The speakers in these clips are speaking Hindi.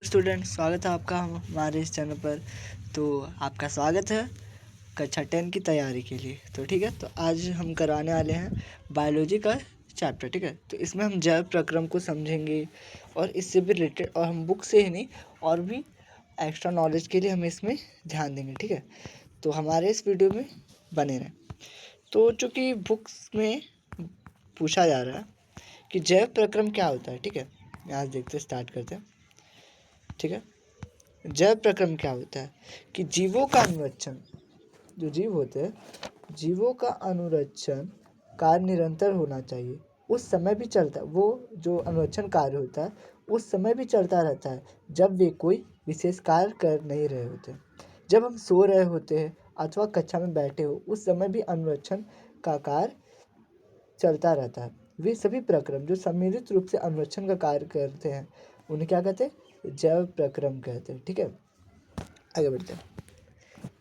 स्टूडेंट, स्वागत है आपका हमारे इस चैनल पर। तो आपका स्वागत है कक्षा 10 की तैयारी के लिए। तो ठीक है, तो आज हम कराने वाले हैं बायोलॉजी का चैप्टर। ठीक है, तो इसमें हम जैव प्रक्रम को समझेंगे और इससे भी रिलेटेड, और हम बुक से ही नहीं और भी एक्स्ट्रा नॉलेज के लिए हम इसमें ध्यान देंगे। ठीक है, तो हमारे इस वीडियो में बने रहें। तो चूँकि बुक्स में पूछा जा रहा है कि जैव प्रक्रम क्या होता है। ठीक है, यहाँ देखते स्टार्ट करते हैं। ठीक है, जैव प्रक्रम क्या होता है कि जीवों का अनुरक्षण, जो जीव होते हैं जीवों का अनुरक्षण कार्य निरंतर होना चाहिए। उस समय भी चलता, वो जो अनुरक्षण कार्य होता है उस समय भी चलता रहता है जब वे कोई विशेष कार्य कर नहीं रहे होते। जब हम सो रहे होते हैं अथवा कक्षा में बैठे हो, उस समय भी अनुरक्षण का कार्य चलता रहता है। वे सभी प्रक्रम जो सम्मिलित रूप से अनुरक्षण का कार्य करते हैं उन्हें क्या कहते हैं? जैव प्रक्रम कहते हैं। ठीक है, आगे बढ़ते हैं।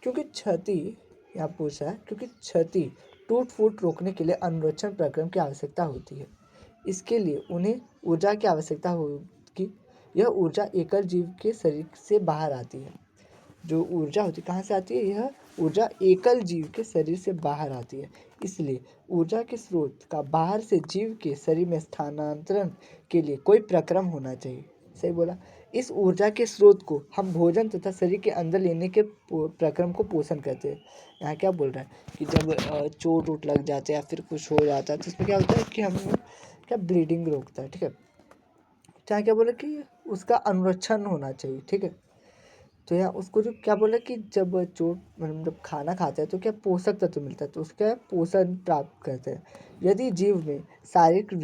क्योंकि क्षति, यहाँ पूछा है, क्योंकि क्षति टूट फूट रोकने के लिए अनुरक्षण प्रक्रम की आवश्यकता होती है। इसके लिए उन्हें ऊर्जा की आवश्यकता होगी। यह ऊर्जा एकल जीव के शरीर से बाहर आती है। जो ऊर्जा होती है कहाँ से आती है? यह ऊर्जा एकल जीव के शरीर से बाहर आती है। इसलिए ऊर्जा के स्रोत का बाहर से जीव के शरीर में स्थानांतरण के लिए कोई प्रक्रम होना चाहिए। सही बोला। इस ऊर्जा के स्रोत को हम भोजन तथा शरीर के अंदर लेने के प्रक्रम को पोषण कहते हैं। यहाँ क्या बोल रहा है कि जब चोट वोट लग जाते हैं या फिर कुछ हो जाता है तो उसमें क्या होता है कि हम क्या ब्लीडिंग रोकता है। ठीक है, तो यहाँ क्या बोला कि उसका अनुरक्षण होना चाहिए। ठीक है, तो यहाँ उसको जो क्या बोला कि जब चोट मतलब खाना खाते हैं तो क्या पोषक तत्व मिलता है, तो उसका पोषण प्राप्त करते हैं। यदि जीव में शारीरिक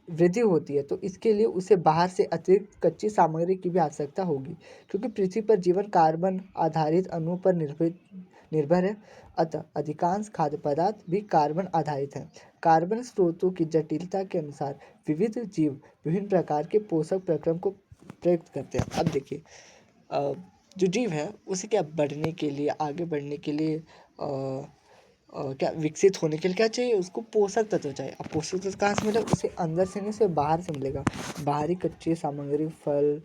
वृद्धि होती है तो इसके लिए उसे बाहर से अतिरिक्त कच्ची सामग्री की भी आवश्यकता होगी, क्योंकि पृथ्वी पर जीवन कार्बन आधारित अणुओं पर निर्भर है। अतः अधिकांश खाद्य पदार्थ भी कार्बन आधारित हैं। कार्बन स्रोतों की जटिलता के अनुसार विविध जीव विभिन्न प्रकार के पोषक प्रक्रम को प्रयुक्त करते हैं। अब देखिए, जो जीव है उसे क्या बढ़ने के लिए, आगे बढ़ने के लिए, क्या विकसित होने के लिए क्या चाहिए? उसको पोषक तत्व चाहिए। अब पोषक तत्व कहाँ से मिलेगा? उसे अंदर से नहीं, उसे बाहर से मिलेगा। बाहरी कच्ची सामग्री, फल,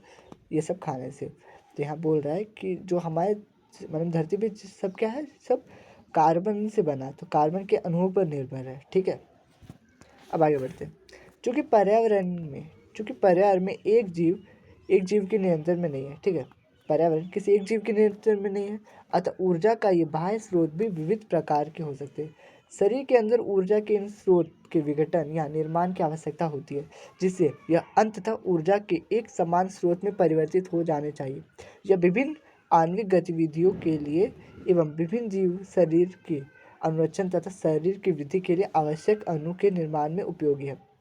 ये सब खाने से। तो यहाँ बोल रहा है कि जो हमारे मतलब धरती पे सब क्या है, सब कार्बन से बना है, तो कार्बन के अणुओं पर निर्भर है। ठीक है, अब आगे बढ़ते हैं। चूँकि पर्यावरण में एक जीव के नियंत्रण में नहीं है। ठीक है, पर्यावरण किसी एक जीव के नियंत्रण में नहीं है। अतः ऊर्जा का ये बाह्य स्रोत भी विविध प्रकार के हो सकते हैं। शरीर के अंदर ऊर्जा के इन स्रोत के विघटन या निर्माण की आवश्यकता होती है, जिससे यह अंततः ऊर्जा के एक समान स्रोत में परिवर्तित हो जाने चाहिए। यह विभिन्न आणविक गतिविधियों के लिए एवं विभिन्न जीव शरीर के अनुरक्षण तथा शरीर की वृद्धि के लिए आवश्यक अणु के निर्माण में उपयोगी है।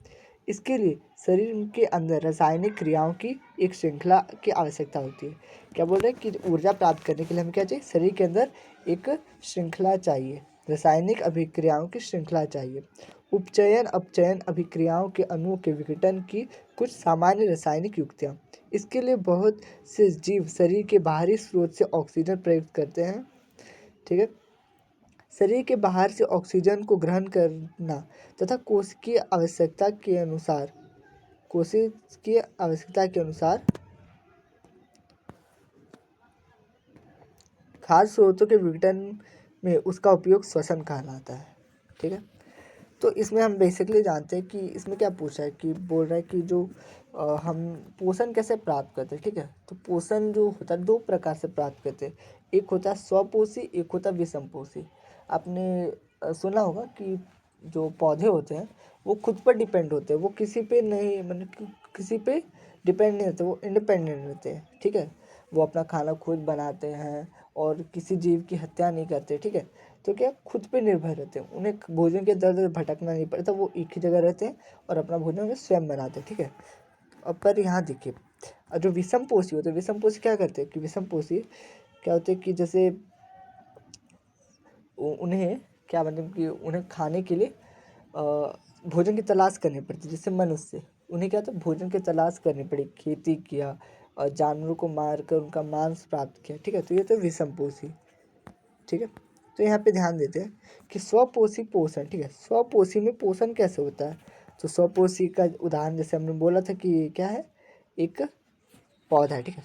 इसके लिए शरीर के अंदर रासायनिक क्रियाओं की एक श्रृंखला की आवश्यकता होती है। क्या बोल रहे हैं कि ऊर्जा प्राप्त करने के लिए हमें क्या चाहिए? शरीर के अंदर एक श्रृंखला चाहिए, रासायनिक अभिक्रियाओं की श्रृंखला चाहिए। उपचयन अपचयन अभिक्रियाओं के अणुओं के विघटन की कुछ सामान्य रासायनिक युक्तियाँ। इसके लिए बहुत से जीव शरीर के बाहरी स्रोत से ऑक्सीजन प्रयुक्त करते हैं। ठीक है, शरीर के बाहर से ऑक्सीजन को ग्रहण करना तथा कोशिकीय आवश्यकता के अनुसार खाद्य स्रोतों के विघटन में उसका उपयोग श्वसन कहलाता है। ठीक है, तो इसमें हम बेसिकली जानते हैं कि इसमें क्या पूछा है कि बोल रहा है कि जो हम पोषण कैसे प्राप्त करते हैं। ठीक है, तो पोषण जो होता है दो प्रकार से प्राप्त करते हैं। एक होता है स्वपोषी, एक होता है विषमपोषी। आपने सुना होगा कि जो पौधे होते हैं वो खुद पर डिपेंड होते हैं, वो किसी पे नहीं, मतलब किसी पे डिपेंड नहीं होते, वो इंडिपेंडेंट रहते हैं। ठीक है, वो अपना खाना खुद बनाते हैं और किसी जीव की हत्या नहीं करते। ठीक है, तो क्या खुद पे निर्भर रहते हैं, उन्हें भोजन के दर दर भटकना नहीं पड़ता, वो एक ही जगह रहते हैं और अपना भोजन वे स्वयं बनाते हैं। ठीक है, अब पर यहाँ देखिए, जो विषम पोषी होते हैं, विषम पोषी क्या करते हैं कि विषम पोषी क्या होते हैं कि जैसे उन्हें क्या, मतलब कि उन्हें खाने के लिए भोजन की तलाश करनी पड़ती है। जैसे मनुष्य, उन्हें क्या था, भोजन की तलाश करनी पड़ी, खेती किया और जानवरों को मार कर उनका मांस प्राप्त किया। ठीक है, तो ये तो विषम पोषी। ठीक है, तो यहाँ पे ध्यान देते हैं कि स्वपोषी पोषण। ठीक है, स्वपोषी में पोषण कैसे होता है? तो स्वपोषी का उदाहरण जैसे हमने बोला था कि क्या है, एक पौधा है, ठीक है।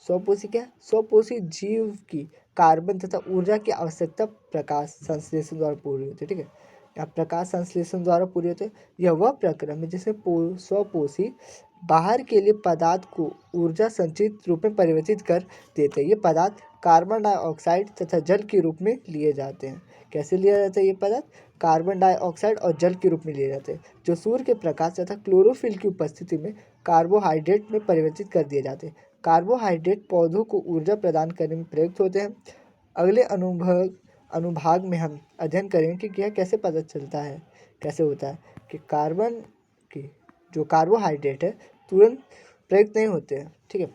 स्वपोषी क्या है? स्वपोषी जीव की कार्बन तथा ऊर्जा की आवश्यकता प्रकाश संश्लेषण द्वारा पूरी होती है, ठीक है। या प्रकाश संश्लेषण द्वारा पूरी होती है। यह वह प्रक्रम है जिसमें स्वपोषी बाहर के लिए पदार्थ को ऊर्जा संचित रूप में परिवर्तित कर देते हैं। ये पदार्थ कार्बन डाइऑक्साइड तथा जल के रूप में लिए जाते हैं। कैसे लिया जाता है ये पदार्थ? कार्बन डाइऑक्साइड और जल के रूप में लिए जाते हैं, जो सूर्य के प्रकाश तथा क्लोरोफिल की उपस्थिति में कार्बोहाइड्रेट में परिवर्तित कर दिए जाते हैं। कार्बोहाइड्रेट पौधों को ऊर्जा प्रदान करने में प्रयुक्त होते हैं। अगले अनुभाग में हम अध्ययन करेंगे कि यह कैसे पता चलता है, कैसे होता है कि कार्बन की जो कार्बोहाइड्रेट है तुरंत प्रयुक्त नहीं होते हैं, ठीक है।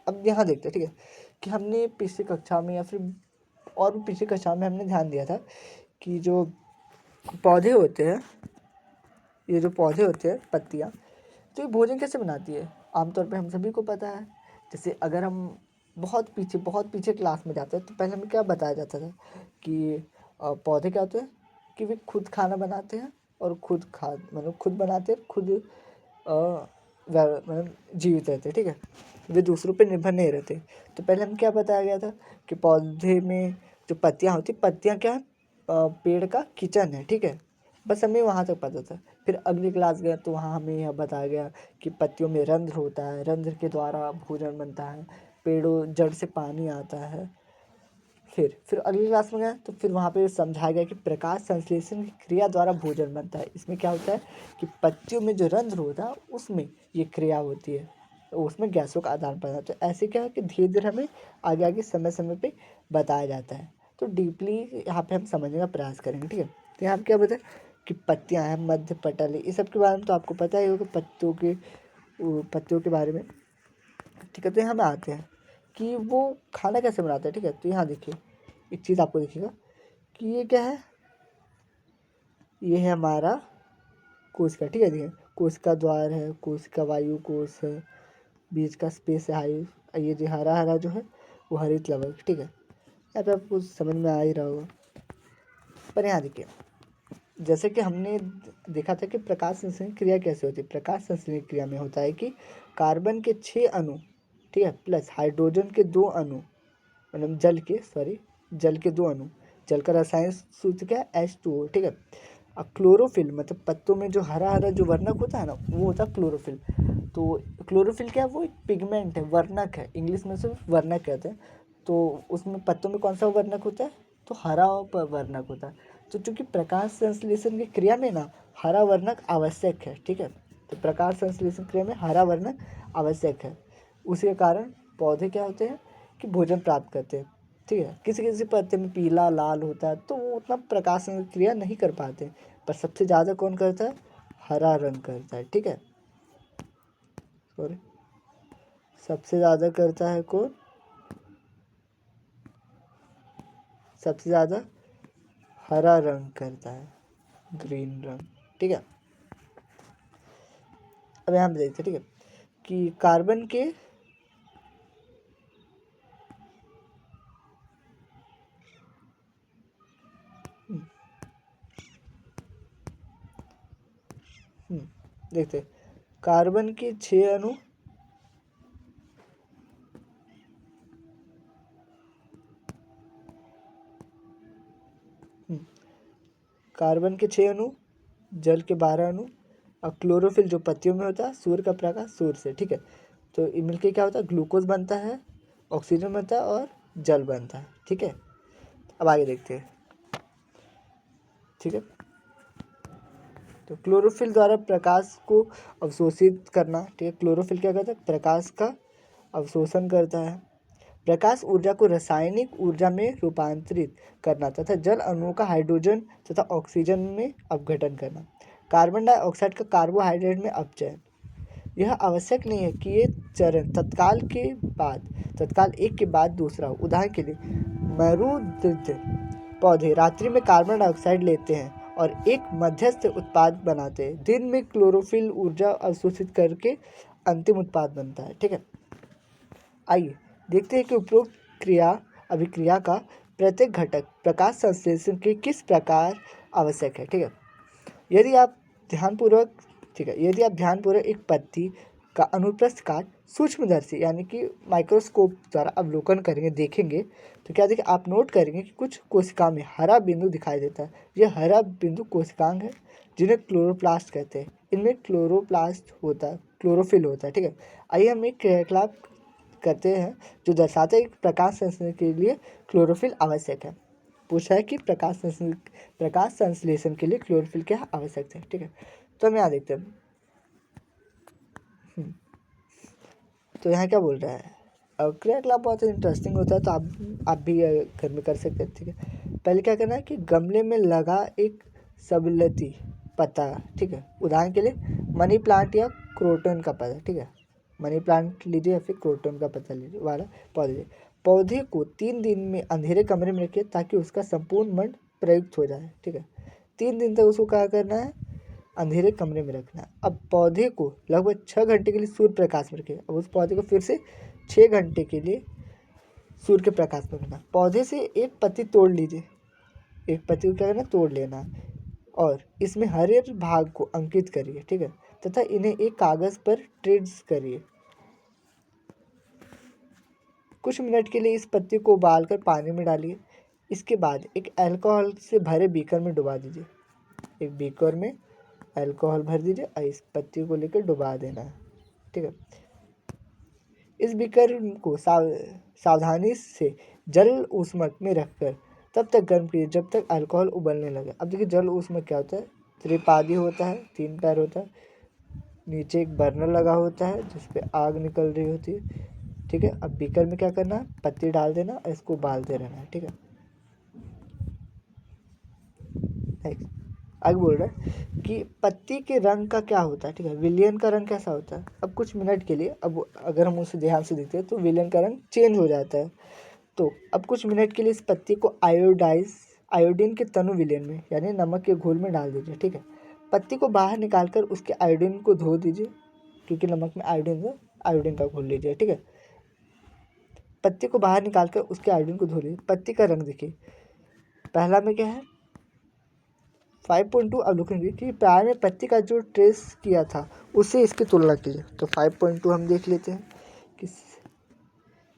अब यहाँ देखते हैं, ठीक है, कि हमने पिछली कक्षा में या फिर और भी पिछली कक्षा में हमने ध्यान दिया था कि जो पौधे होते हैं, ये जो पौधे होते हैं, पत्तियाँ, तो ये भोजन कैसे बनाती है? आमतौर पे हम सभी को पता है। जैसे अगर हम बहुत पीछे क्लास में जाते हैं तो पहले हमें क्या बताया जाता था कि पौधे क्या होते हैं कि वे खुद खाना बनाते हैं और खुद खुद बनाते हैं, खुद मतलब जीवित रहते हैं, ठीक है। वे दूसरों पे निर्भर नहीं रहते। तो पहले हमें क्या बताया गया था कि पौधे में जो पत्तियाँ होती, पत्तियाँ क्या है? पेड़ का किचन है, ठीक है। बस हमें वहाँ तक पता था। फिर अगली क्लास गए तो वहाँ हमें यह बताया गया कि पत्तियों में रंध्र होता है, रंध्र के द्वारा भोजन बनता है, पेड़ों जड़ से पानी आता है। फिर अगली क्लास में गए तो फिर वहाँ पे समझाया गया कि प्रकाश संश्लेषण की क्रिया द्वारा भोजन बनता है। इसमें क्या होता है कि पत्तियों में जो रंध्र होता है उसमें ये क्रिया होती है, तो उसमें गैसों का आदान प्रदान। तो ऐसे क्या है कि धीरे धीरे हमें आगे समय पे बताया जाता है। तो डीपली यहाँ पे हम समझने का प्रयास करेंगे, ठीक है। तो यहाँ पे क्या बताए कि पत्तियाँ हैं, मध्य पटल है, इस सब के बारे में तो आपको पता ही होगा, पत्तियों के बारे में, ठीक है। तो यहाँ पे आते हैं कि वो खाना कैसे बनाते हैं, ठीक है। तो यहाँ देखिए एक चीज़ आपको दिखेगा कि ये क्या है, ये है हमारा कोशिका, ठीक है। देखिए कोशिका द्वार है, कोशिका वायु कोश है, बीच का स्पेस है, ये जो हरा हरा जो है वो हरित लवक, ठीक है। यहाँ पे आपको समझ में आ ही रहा होगा। पर यहाँ देखिए, जैसे कि हमने देखा था कि प्रकाश संश्लेषण क्रिया कैसे होती है। प्रकाश संश्लेषण क्रिया में होता है कि कार्बन के 6 अणु, ठीक है, प्लस हाइड्रोजन के 2 अणु, मतलब जल के 2 अणु, जल का रसायन सूत्र क्या है? H2O, ठीक है। अब क्लोरोफिल मतलब पत्तों में जो हरा हरा जो वर्णक होता है ना, वो होता है क्लोरोफिल। तो क्लोरोफिल क्या है? वो एक पिगमेंट है, वर्णक है, इंग्लिश में सिर्फ वर्णक कहते हैं। तो उसमें पत्तों में कौन सा वर्णक होता है? तो हरा वर्णक होता है। तो चूंकि प्रकाश संश्लेषण की क्रिया में ना हरा वर्णक आवश्यक है, ठीक है। तो प्रकाश संश्लेषण क्रिया में हरा वर्णक आवश्यक है, उसी के कारण पौधे क्या होते हैं कि भोजन प्राप्त करते हैं, ठीक है। किसी किसी पत्ते में पीला लाल होता है तो वो उतना प्रकाश क्रिया नहीं कर पाते, पर सबसे ज़्यादा कौन करता है? हरा रंग करता है, ठीक है। सॉरी, सबसे ज़्यादा करता है कौन? सबसे ज़्यादा हरा रंग करता है, ग्रीन रंग, ठीक है। अब यहाँ पे देखते हैं, ठीक है, कि कार्बन के देखते हैं, कार्बन के 6 अणु, कार्बन के 6 अणु, जल के 12 अणु, और क्लोरोफिल जो पत्तियों में होता है, सूर्य का प्रकाश, सूर्य से, ठीक है। तो ये मिलके क्या होता है? ग्लूकोज बनता है, ऑक्सीजन बनता है और जल बनता है, ठीक है। अब आगे देखते हैं, ठीक है। तो क्लोरोफिल द्वारा प्रकाश को अवशोषित करना, ठीक है। क्लोरोफिल क्या करता है? प्रकाश का अवशोषण करता है, प्रकाश ऊर्जा को रासायनिक ऊर्जा में रूपांतरित करना तथा जल अणुओं का हाइड्रोजन तथा ऑक्सीजन में अपघटन करना, कार्बन डाइऑक्साइड का कार्बोहाइड्रेट में अपचयन। यह आवश्यक नहीं है कि ये चरण तत्काल एक के बाद दूसरा हो। उदाहरण के लिए मरुद्ध पौधे रात्रि में कार्बन डाइऑक्साइड लेते हैं और एक मध्यस्थ उत्पाद बनाते हैं। दिन में क्लोरोफिल ऊर्जा अवशोषित करके अंतिम उत्पाद बनता है, ठीक है। आइए देखते हैं कि उपरोक्त अभिक्रिया का प्रत्येक घटक प्रकाश संश्लेषण के किस प्रकार आवश्यक है, ठीक है। यदि आप ध्यानपूर्वक एक पत्ती का अनुप्रस्थ काट सूक्ष्मदर्शी यानी कि माइक्रोस्कोप द्वारा अवलोकन करेंगे, देखेंगे तो क्या देखें, आप नोट करेंगे कि कुछ कोशिका में हरा बिंदु दिखाई देता है। यह हरा बिंदु कोशिकांग है जिन्हें क्लोरोप्लास्ट कहते हैं। इनमें क्लोरोप्लास्ट होता है, क्लोरोफिल होता है। ठीक है, आइए हम एक क्रियाकलाप करते हैं जो दर्शाता है कि प्रकाश संश्लेषण के लिए क्लोरोफिल आवश्यक है। पूछा है कि प्रकाश संश्लेषण के लिए क्लोरोफिल क्या आवश्यक है। ठीक है, तो हम यहाँ देखते हैं। तो यहाँ क्या बोल रहा है, अब क्रियाकलाप बहुत इंटरेस्टिंग होता है, तो आप भी घर में कर सकते हैं। ठीक है, पहले क्या करना है कि गमले में लगा एक सबलती पत्ता, ठीक है, उदाहरण के लिए मनी प्लांट या क्रोटन का पत्ता, ठीक है, मनी प्लांट लीजिए या फिर क्रोटन का पत्ता लीजिए वाला पौधे को 3 दिन में अंधेरे कमरे में रखिए ताकि उसका संपूर्ण मन प्रयुक्त हो जाए। ठीक है, 3 दिन तक उसको क्या करना है, अंधेरे कमरे में रखना है। अब पौधे को लगभग 6 घंटे के लिए सूर्य प्रकाश में रखें। अब उस पौधे को फिर से 6 घंटे के लिए सूर्य के प्रकाश में रखना। पौधे से एक पत्ती तोड़ लीजिए, एक पत्ती को क्या करना, तोड़ लेना, और इसमें हरे भाग को अंकित करिए। ठीक है, तथा इन्हें एक कागज पर ट्रेस करिए। कुछ मिनट के लिए इस पत्ती को उबालकर पानी में डालिए। इसके बाद एक अल्कोहल से भरे बीकर में डुबा दीजिए। एक बीकर में अल्कोहल भर दीजिए और इस पत्ती को लेकर डुबा देना है। ठीक है, इस बीकर को सावधानी से जल ऊष्मक में रखकर तब तक गर्म कीजिए जब तक अल्कोहल उबलने लगे। अब देखिए, जल ऊष्मक क्या होता है, त्रिपादी होता है, 3 पैर होता है, नीचे एक बर्नर लगा होता है जिस पे आग निकल रही होती है। ठीक है, अब बीकर में क्या करना है, पत्ती डाल देना और इसको उबालते रहना है। ठीक है, आगे बोल रहा है कि पत्ती के रंग का क्या होता है। ठीक है, विलयन का रंग कैसा होता है। अब कुछ मिनट के लिए, अब अगर हम उसे ध्यान से देखते हैं तो विलयन का रंग चेंज हो जाता है। तो अब कुछ मिनट के लिए इस पत्ती को आयोडीन के तनु विलयन में यानी नमक के घोल में डाल दीजिए। ठीक है, पत्ती को बाहर निकालकर उसके आयोडीन को धो दीजिए, क्योंकि नमक में आयोडीन है, आयोडीन का घोल लीजिए। ठीक है, पत्ती को बाहर निकालकर उसके आयोडीन को धो लीजिए। पत्ती का रंग देखिए, पहला में क्या है, 5.2 अवलोकन कीजिए कि प्यार में पत्ती का जो ट्रेस किया था उससे इसकी तुलना कीजिए। तो 5.2 हम देख लेते हैं कि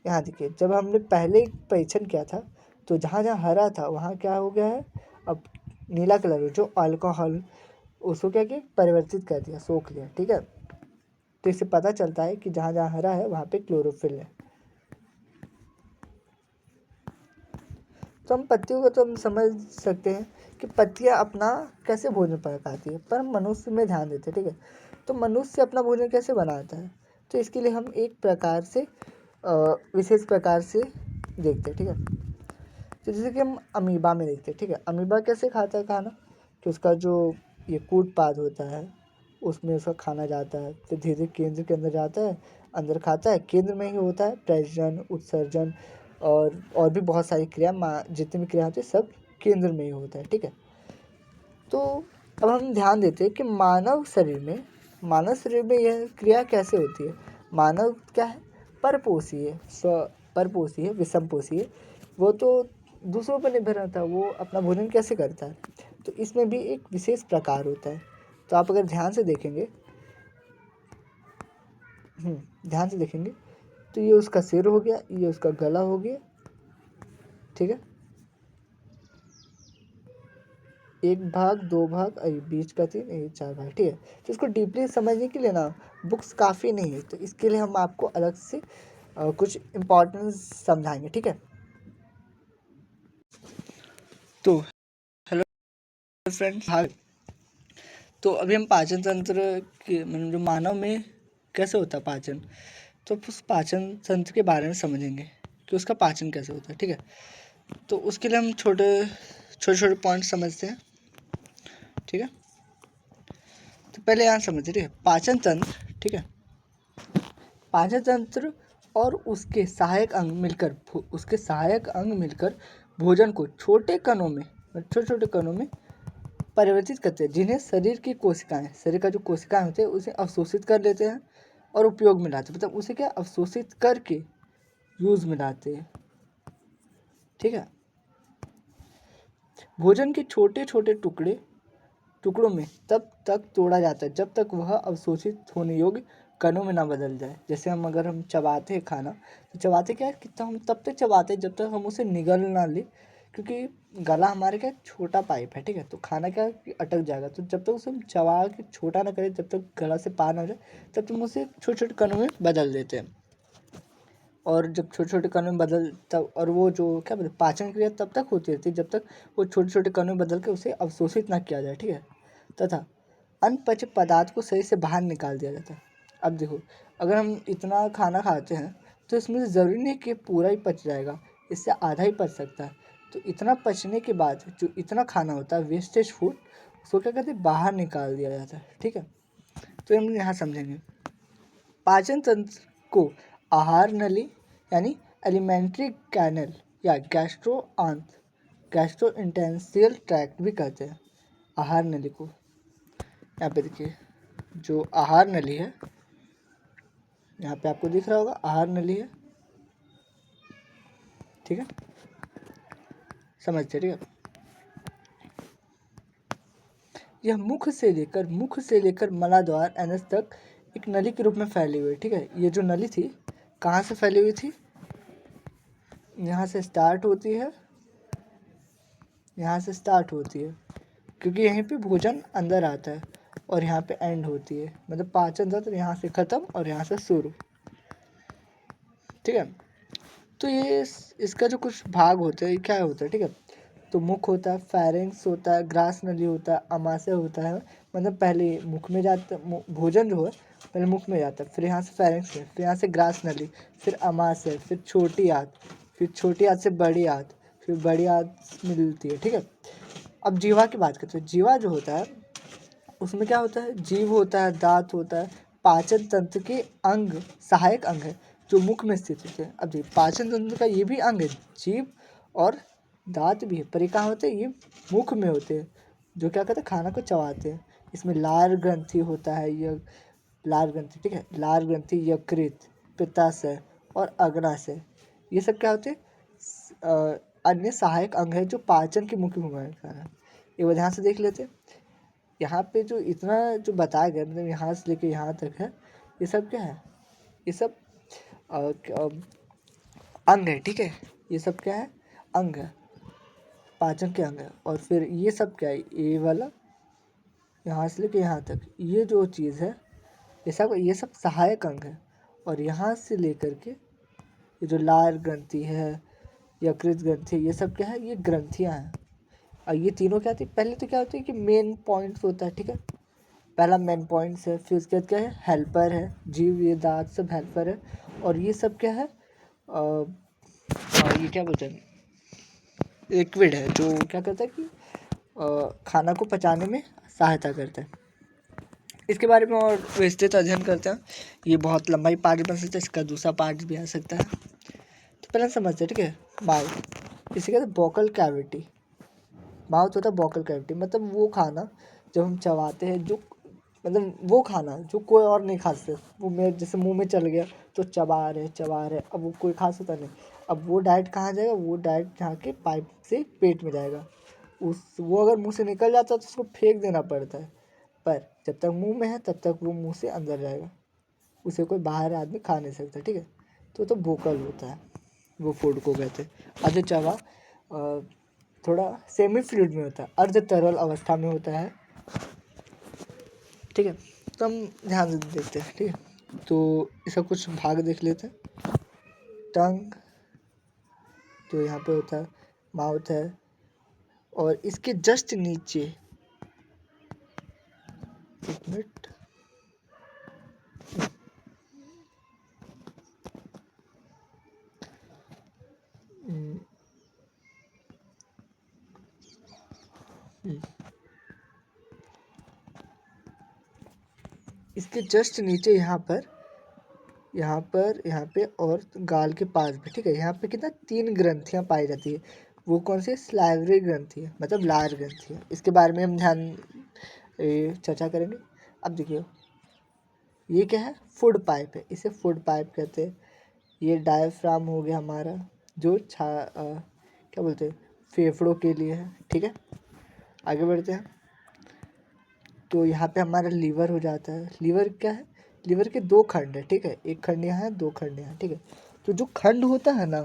यहाँ देखिए, जब हमने पहले परीक्षण किया था तो जहाँ जहाँ हरा था वहाँ क्या हो गया है, अब नीला कलर जो अल्कोहल उसको क्या किया, परिवर्तित कर दिया, सोख लिया। ठीक है, तो इससे पता चलता है कि जहाँ जहाँ हरा है वहाँ पे क्लोरोफिल है। तो हम पत्तियों को तो हम समझ सकते हैं कि पत्तियाँ अपना कैसे भोजन पकाती है, पर हम मनुष्य में ध्यान देते हैं। ठीक है, तो मनुष्य अपना भोजन कैसे बनाता है, तो इसके लिए हम एक प्रकार से विशेष प्रकार से देखते हैं। ठीक है, तो जैसे कि हम अमीबा में देखते हैं। ठीक है, अमीबा कैसे खाता है खाना, कि उसका जो ये कूट पाद होता है उसमें उसका खाना जाता है, फिर धीरे धीरे केंद्र के अंदर जाता है, अंदर खाता है, केंद्र में ही होता है प्रजनन, उत्सर्जन और भी बहुत सारी क्रिया, जितनी भी क्रिया होती है सब केंद्र में ही होता है। ठीक है, तो अब हम ध्यान देते हैं कि मानव शरीर में यह क्रिया कैसे होती है। मानव क्या है, परपोषी है, परपोषी है, विषमपोषी है, वो तो दूसरों पर निर्भर रहता है, वो अपना भोजन कैसे करता है, तो इसमें भी एक विशेष प्रकार होता है। तो आप अगर ध्यान से देखेंगे तो ये उसका सिर हो गया, ये उसका गला हो गया। ठीक है, 1 भाग 2 भाग बीच का 3, ये 4 भाग। ठीक है, तो इसको डीपली समझने के लिए ना बुक्स काफ़ी नहीं है, तो इसके लिए हम आपको अलग से कुछ इम्पोर्टेंस समझाएंगे। ठीक है, तो हेलो फ्रेंड्स, हाँ, तो अभी हम पाचन तंत्र के मतलब जो मानव में कैसे होता है पाचन, तो उस पाचन तंत्र के बारे में समझेंगे कि उसका पाचन कैसे होता है। ठीक है, तो उसके लिए हम छोटे छोटे पॉइंट समझते हैं। ठीक है, तो पहले यहाँ समझिए। ठीक है, पाचन तंत्र। ठीक है, पाचन तंत्र और उसके सहायक अंग मिलकर भोजन को छोटे छोटे कणों में परिवर्तित करते हैं, जिन्हें शरीर का जो कोशिकाएं होते हैं उसे अवशोषित कर लेते हैं और उपयोग में लाते हैं, मतलब उसे क्या अवशोषित करके यूज में लाते हैं। ठीक है, भोजन के छोटे छोटे टुकड़ों में तब तक तोड़ा जाता है जब तक वह अवशोषित होने योग्य कणों में ना बदल जाए। जैसे अगर हम चबाते हैं खाना, तो चबाते क्या है कि तो हम तब तक चबाते हैं जब तक हम उसे निगल ना ले, क्योंकि गला हमारे क्या छोटा पाइप है, ठीक है। तो खाना क्या अटक जाएगा, तो जब तक उसे हम चबा के छोटा ना करें, जब तक गला से पार ना हो जाए, तब तक हम उसे छोटे छोटे कणों में बदल देते हैं। और जब छोटे छोटे कणों में बदल तब, और वो जो क्या बोलते पाचन क्रिया तब तक होती रहती है जब तक वो छोटे छोटे कणों में बदल के उसे अवशोषित ना किया जाए, ठीक है। तथा अनपचे पदार्थ को सही से बाहर निकाल दिया जाता है। अब देखो, अगर हम इतना खाना खाते हैं तो इसमें से ज़रूरी नहीं कि पूरा ही पच जाएगा, इससे आधा ही पच सकता है। तो इतना पचने के बाद जो इतना खाना होता है वेस्टेज फूड, उसको क्या कहते हैं, बाहर निकाल दिया जाता है, ठीक है। तो हम यहाँ समझेंगे पाचन तंत्र को आहार नली यानी एलिमेंट्री कैनल या गैस्ट्रोइंटेस्टाइनल ट्रैक्ट भी कहते हैं। आहार नली को यहाँ पे देखिए, जो आहार नली है, यहाँ पे आपको दिख रहा होगा आहार नली है, ठीक है, समझते, ठीक है। यह मुख से लेकर मलाद्वार एनस तक एक नली के रूप में फैली हुई है, ठीक है। ये जो नली थी कहाँ से फैली हुई थी, यहाँ से स्टार्ट होती है, यहाँ से स्टार्ट होती है, क्योंकि यहीं पे भोजन अंदर आता है, और यहाँ पे एंड होती है, मतलब पाचन तंत्र यहाँ से ख़त्म और यहाँ से शुरू, ठीक है। तो ये इसका जो कुछ भाग होते हैं क्या होता है, ठीक है। तो मुख होता है, फेरिंग्स होता है, ग्रास नली होता है, अमाशय होता है, मतलब पहले मुख में जाता, भोजन जो है पहले मुख में जाता है, फिर यहाँ से फेरिंग्स है, फिर यहाँ से ग्रास नली, फिर अमाशय, फिर छोटी आंत, फिर छोटी आंत से बड़ी आंत, फिर बड़ी आंत मिलती है, ठीक है। अब जीवा की बात करते हैं। जीवा जो होता है उसमें क्या होता है, जीव होता है, दांत होता है, पाचन तंत्र के अंग, सहायक अंग है जो मुख में स्थित होते हैं। अब देखिए पाचन तंत्र का ये भी अंग है, जीव और दांत भी है, पर ये कहाँ होते हैं, ये मुख में होते हैं, जो क्या कहते हैं, खाना को चबाते हैं। इसमें लार ग्रंथि होता है, यह लार ग्रंथि, ठीक है, लार ग्रंथि, यकृत, पित्ताशय और अग्नाशय, ये सब क्या होते हैं, अन्य सहायक अंग है जो पाचन की मुख्य भूमिका निभा रहा है। एक बार ध्यान से देख लेते हैं, यहाँ पे जो इतना जो बताया गया, मतलब यहाँ से लेके यहाँ तक है, ये सब क्या है, ये सब अंग है, ठीक है। ये सब क्या है, अंग है, पाचन के अंग है। और फिर ये सब क्या है, ये वाला यहाँ से लेके यहाँ तक, ये जो चीज़ है, ये सब सहायक अंग है। और यहाँ से लेकर के ये जो लार ग्रंथि है, यकृत ग्रंथि, ये सब क्या है, ये ग्रंथियाँ हैं। और ये तीनों क्या थी, पहले तो क्या होती है कि मेन पॉइंट्स होता है, ठीक है, पहला मेन पॉइंट्स है, फिर उसके बाद क्या है, हेल्पर है, जीव, ये दांत सब हेल्पर है। और ये सब क्या है, ये क्या बोलते हैं, लिक्विड है, जो क्या करता है कि खाना को पचाने में सहायता करता है। इसके बारे में और विस्तृत अध्ययन करते हैं, ये बहुत लंबा ही पार्ट बन सकता है, इसका दूसरा पार्ट भी आ सकता है। तो पहले समझते हैं, ठीक है। माउथ, इसे कहते हैं वोकल कैविटी। माउथ होता है वोकल कैविटी, मतलब वो खाना जब हम चबाते हैं, जो मतलब वो खाना जो कोई और नहीं खा सकता, वो मेरे जैसे मुंह में चल गया तो चबा रहे, अब वो कोई खा सकता नहीं। अब वो डाइट कहाँ जाएगा, वो डाइट जाके पाइप से पेट में जाएगा, वो अगर मुंह से निकल जाता है तो उसको फेंक देना पड़ता है, पर जब तक मुंह में है तब तक वो मुंह से अंदर जाएगा, उसे कोई बाहर आदमी खा नहीं सकता, ठीक है। तो वोकल होता है, वो फूड को कहते हैं। अर्ध चबा थोड़ा सेमी फ्लूइड में होता है, अर्ध तरल अवस्था में होता है, ठीक है। तो हम ध्यान से देखते हैं, ठीक है। तो इसका कुछ भाग देख लेते हैं। टंग जो यहाँ पे होता है, माउथ है, और इसके जस्ट नीचे, एक मिनट, इसके जस्ट नीचे यहाँ पे और गाल के पास भी, ठीक है। यहाँ पे कितना 3 ग्रंथियाँ पाई जाती है, वो कौन सी, स्लाइवरी ग्रंथि है, मतलब लार ग्रंथि है। इसके बारे में हम चर्चा करेंगे। अब देखिए ये क्या है, फूड पाइप है, इसे फूड पाइप कहते हैं। ये डायफ्राम हो गया हमारा, जो क्या बोलते हैं, फेफड़ों के लिए है, ठीक है। आगे बढ़ते हैं। तो यहाँ पे हमारा लीवर हो जाता है। लीवर क्या है, लीवर के दो खंड है, ठीक है, एक खंड यहाँ है, दो खंड यहाँ, ठीक है। तो जो खंड होता है ना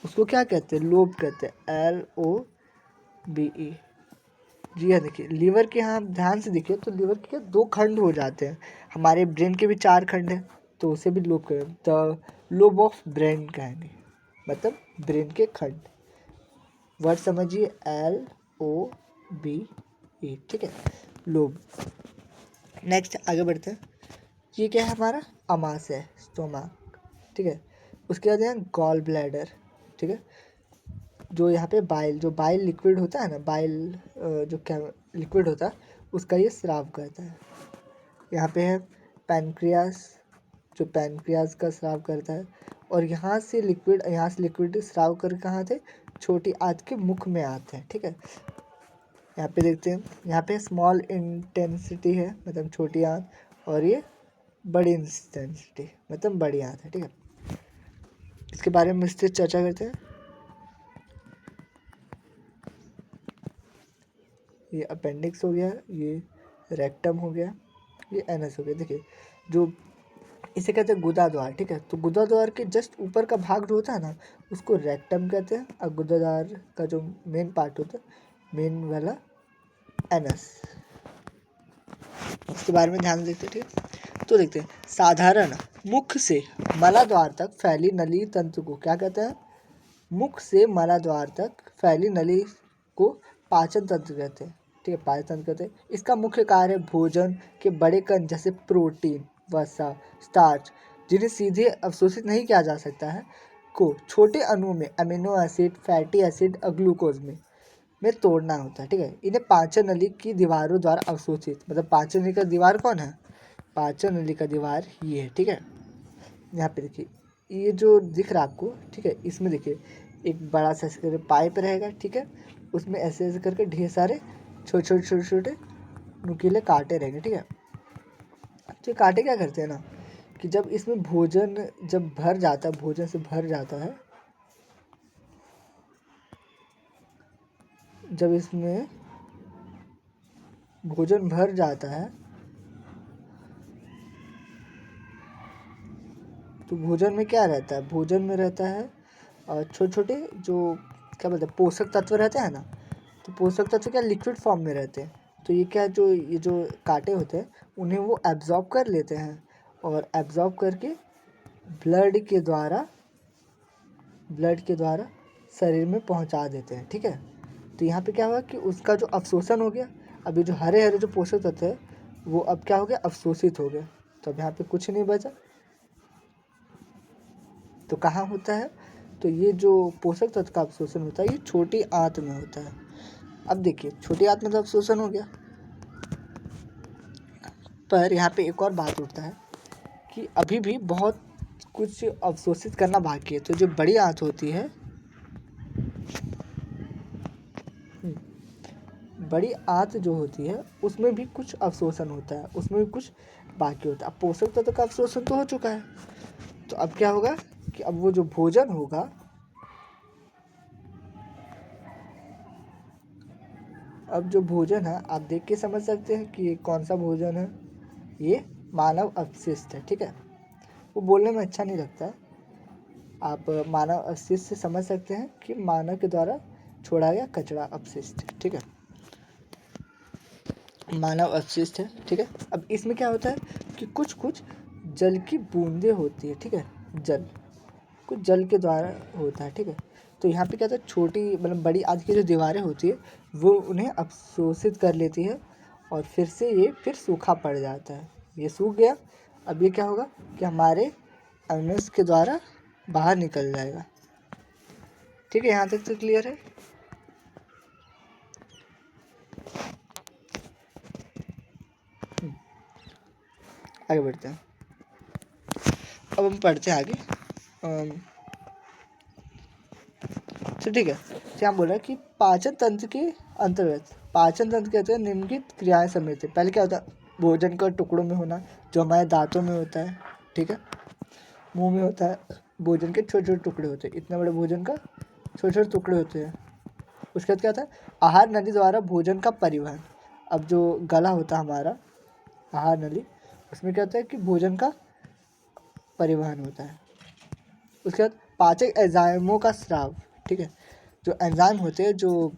उसको क्या कहते हैं, लोब कहते हैं, LOBE। जी हाँ, देखिए लीवर के यहाँ ध्यान से देखिए तो लीवर के दो खंड हो जाते हैं। हमारे ब्रेन के भी चार खंड हैं तो उसे भी लोब कहेंगे, द लोब ऑफ ब्रेन कहेंगे, मतलब ब्रेन के खंड। वर्ड समझिए, LOBE, ठीक है, लोब। नेक्स्ट आगे बढ़ते हैं। ये क्या है हमारा, अमाशय, स्टोमक, ठीक है। उसके बाद है गॉल ब्लैडर, ठीक है, जो यहाँ पे जो बाइल लिक्विड होता है ना, बाइल जो क्या लिक्विड होता है उसका ये स्राव करता है। यहाँ पे है पैनक्रियास, जो पैनक्रियास का स्राव करता है। और यहाँ से लिक्विड स्राव कर कहाँ थे, छोटी आंत के मुख में आते हैं, ठीक है। यहाँ पे देखते हैं, यहाँ पे स्मॉल इंटेंसिटी है मतलब छोटी आंत, और ये बड़ी इंटेंसिटी मतलब बड़ी आंत है, ठीक है। इसके बारे में विस्तृत चर्चा करते हैं। ये अपेंडिक्स हो गया, ये रेक्टम हो गया, ये एनस हो गया। देखिए जो इसे कहते हैं गुदाद्वार, ठीक है। तो गुदाद्वार के जस्ट ऊपर का भाग जो होता है ना उसको रेक्टम कहते हैं, और गुदाद्वार का जो मेन पार्ट होता है, मेन वाला, एनस। इसके बारे में ध्यान देते हैं, ठीक है। तो देखते हैं, साधारण मुख से मलाद्वार तक फैली नली तंत्र को क्या कहते हैं, मुख से मलाद्वार तक फैली नली को पाचन तंत्र कहते हैं, ठीक है, पाचन तंत्र कहते हैं। इसका मुख्य कार्य भोजन के बड़े कण जैसे प्रोटीन, वसा, स्टार्च, जिन्हें सीधे अवशोषित नहीं किया जा सकता है, को छोटे अणुओं में अमीनो एसिड, फैटी एसिड और ग्लूकोज में तोड़ना होता है, ठीक है। इन्हें पाचन नली की दीवारों द्वारा अवशोषित, मतलब पाचन नली का दीवार कौन है, पाचन नली का दीवार ये है, ठीक है। यहाँ पे देखिए ये जो दिख रहा है आपको, ठीक है, इसमें देखिए एक बड़ा सा ऐसे करके पाइप रहेगा, ठीक है, उसमें ऐसे ऐसे करके ढेर सारे छोटे छोटे छोटे छोटे नुकीले कांटे रहेंगे, ठीक है। तो ये कांटे क्या करते हैं ना कि जब इसमें भोजन जब भर जाता है, भोजन से भर जाता है, जब इसमें भोजन भर जाता है तो भोजन में क्या रहता है, भोजन में रहता है छोटे छोटे जो क्या बोलते हैं पोषक तत्व रहते हैं ना, तो पोषक तत्व क्या लिक्विड फॉर्म में रहते हैं। तो ये जो कांटे होते हैं उन्हें वो एब्जॉर्ब कर लेते हैं, और एब्जॉर्ब करके ब्लड के द्वारा शरीर में पहुंचा देते हैं, ठीक है। तो यहाँ पे क्या हुआ कि उसका जो अवशोषण हो गया, अभी जो हरे हरे जो पोषक तत्व है वो अब क्या हो गया, अवशोषित हो गया। तो अब यहाँ पे कुछ नहीं बचा। तो कहाँ होता है, तो ये जो पोषक तत्व का अवशोषण होता है ये छोटी आंत में होता है। अब देखिए छोटी आंत में तो अवशोषण हो गया, पर यहाँ पे एक और बात उठता है कि अभी भी बहुत कुछ अवशोषित करना बाकी है। तो जो बड़ी आंत होती है, बड़ी आंत जो होती है उसमें भी कुछ अवशोषण होता है, उसमें भी कुछ बाकी होता है। अब पोषक तत्व का अवशोषण तो हो चुका है, तो अब क्या होगा कि अब वो जो भोजन होगा, अब जो भोजन है आप देख के समझ सकते हैं कि ये कौन सा भोजन है, ये मानव अपशिष्ट है, ठीक है। वो बोलने में अच्छा नहीं लगता है, आप मानव अपशिष्ट से समझ सकते हैं कि मानव के द्वारा छोड़ा गया कचरा अपशिष्ट, ठीक है, मानव अपशिष्ट है, ठीक है। अब इसमें क्या होता है कि कुछ कुछ जल की बूंदें होती है, ठीक है, कुछ जल के द्वारा होता है, ठीक है। तो यहाँ पे क्या होता है, छोटी मतलब बड़ी आंत की जो दीवारें होती है वो उन्हें अवशोषित कर लेती है, और फिर से ये फिर सूखा पड़ जाता है, ये सूख गया। अब ये क्या होगा कि हमारे अनस के द्वारा बाहर निकल जाएगा, ठीक है। यहाँ तक तो क्लियर है। आगे बढ़ते हैं, अब हम पढ़ते हैं आगे। तो ठीक है, तो यहाँ बोला कि पाचन तंत्र के अंतर्गत, पाचन तंत्र कहते हैं निम्नलिखित क्रियाएं सम्मिलित है। पहले क्या होता है, भोजन का टुकड़ों में होना, जो हमारे दांतों में होता है, ठीक है, मुंह में होता है, भोजन के छोटे छोटे टुकड़े होते हैं, इतने बड़े भोजन का छोटे छोटे टुकड़े होते हैं। उसके बाद क्या होता है, आहार नली द्वारा भोजन का परिवहन। अब जो गला होता है हमारा, आहार नली, उसमें क्या होता है कि भोजन का परिवहन होता है। उसके बाद पाचक एंजाइमों का स्राव, ठीक है। जो एंजाइम होते हैं, जो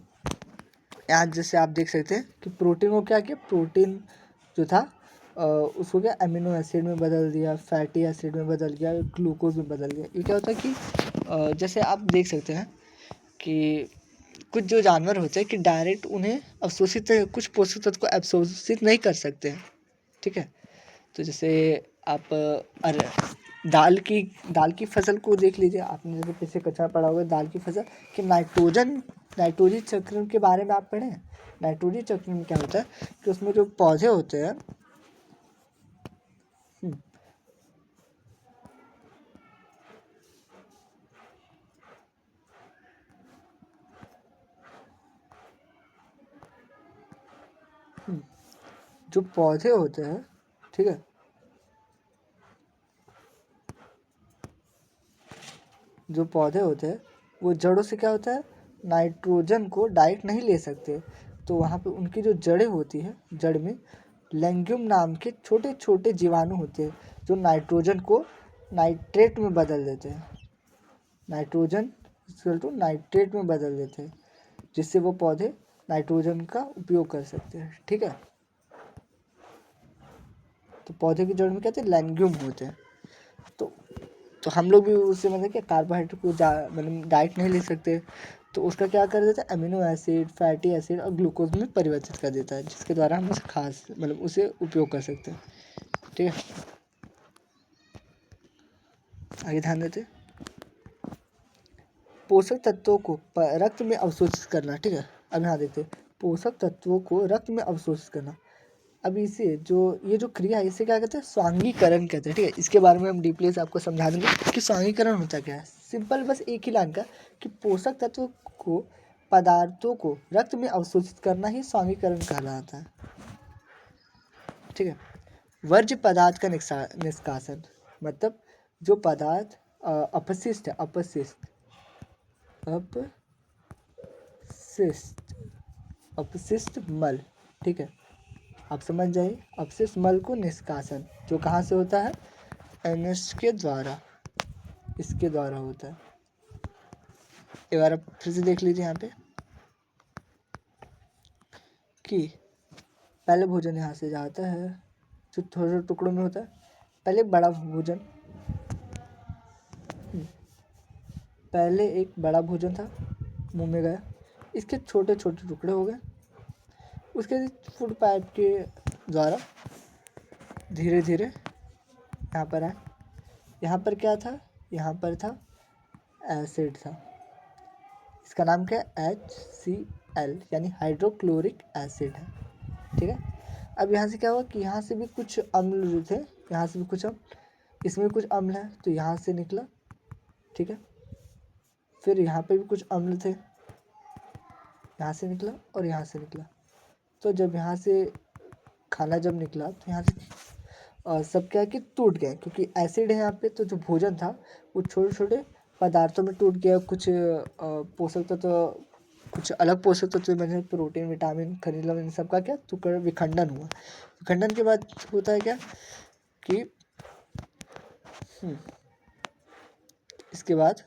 यहाँ जैसे आप देख सकते हैं कि प्रोटीन को क्या किया, प्रोटीन जो था उसको क्या अमीनो एसिड में बदल दिया, फैटी एसिड में बदल गया, ग्लूकोज में बदल गया। ये क्या होता है कि जैसे आप देख सकते हैं कि कुछ जो जानवर होते हैं कि डायरेक्ट उन्हें अवशोषित, कुछ पोषक तत्व को अवशोषित नहीं कर सकते हैं, ठीक है। तो जैसे आप अरे दाल की फसल को देख लीजिए, आपने जैसे पीछे कच्चा पड़ा होगा दाल की फसल कि नाइट्रोजन चक्र के बारे में आप पढ़े हैं। नाइट्रोजन चक्र में क्या होता है कि उसमें जो पौधे होते हैं जो पौधे होते हैं, ठीक है, जो पौधे होते हैं वो जड़ों से क्या होता है, नाइट्रोजन को डायरेक्ट नहीं ले सकते। तो वहाँ पे उनकी जो जड़ें होती है, जड़ में लेंग्यूम नाम के छोटे छोटे जीवाणु होते हैं जो नाइट्रोजन को नाइट्रेट में बदल देते हैं। नाइट्रोजन टू नाइट्रेट में बदल देते हैं, जिससे वो पौधे नाइट्रोजन का उपयोग कर सकते हैं, ठीक है। तो पौधे की जड़ में कहते हैं लेंग्यूम होते हैं। तो हम लोग भी उससे मतलब क्या कार्बोहाइड्रेट को मतलब डाइट नहीं ले सकते, तो उसका क्या कर देता है, अमीनो एसिड, फैटी एसिड और ग्लूकोज में परिवर्तित कर देता है, जिसके द्वारा हम उसे खास मतलब उसे उपयोग कर सकते हैं, ठीक है। आगे ध्यान देते, पोषक तत्वों को रक्त में अवशोषित करना, ठीक है। अब यहाँ देखते पोषक तत्वों को रक्त में अवशोषित करना। अब इसे जो ये जो क्रिया है इसे क्या कहते हैं, स्वांगीकरण कहते हैं, ठीक है। इसके बारे में हम डीपली से आपको समझा देंगे कि स्वांगीकरण होता क्या है। सिंपल बस एक ही लाइन का कि पोषक तत्व को पदार्थों को रक्त में अवशोषित करना ही स्वांगीकरण कहलाता है, ठीक है। वर्ज्य पदार्थ का निष्कासन, मतलब जो पदार्थ अपशिष्ट है, अपशिष्ट मल, ठीक है, आप समझ जाइए। अपशिष्ट मल को निष्कासन जो कहाँ से होता है, एनएस के द्वारा, इसके द्वारा होता है। एक बार आप फिर से देख लीजिए यहाँ पे कि पहले भोजन यहाँ से जाता है जो थोड़े थोड़े टुकड़ों में होता है। पहले बड़ा भोजन, पहले एक बड़ा भोजन था, मुंह में गया, इसके छोटे छोटे टुकड़े हो गए, उसके फूड पाइप के द्वारा धीरे धीरे यहाँ पर आए। यहाँ पर क्या था, यहाँ पर था एसिड था, इसका नाम क्या है, HCl यानी हाइड्रोक्लोरिक एसिड है, ठीक है। अब यहाँ से क्या हुआ कि यहाँ से भी कुछ अम्ल जो थे, यहाँ से भी कुछ अम्ल, इसमें कुछ अम्ल है तो यहाँ से निकला, ठीक है। फिर यहाँ पे भी कुछ अम्ल थे, यहाँ से निकला और यहाँ से निकला। तो जब यहाँ से खाना जब निकला तो यहाँ से सब क्या कि टूट गए, क्योंकि एसिड है यहाँ पे। तो जो भोजन था वो छोटे छोटे पदार्थों में टूट गया। कुछ पोषक तत्व, कुछ अलग पोषक तत्व बने, प्रोटीन, विटामिन, खनिज लवण, इन सब का क्या टुकड़ा विखंडन हुआ। विखंडन के बाद होता है क्या कि इसके बाद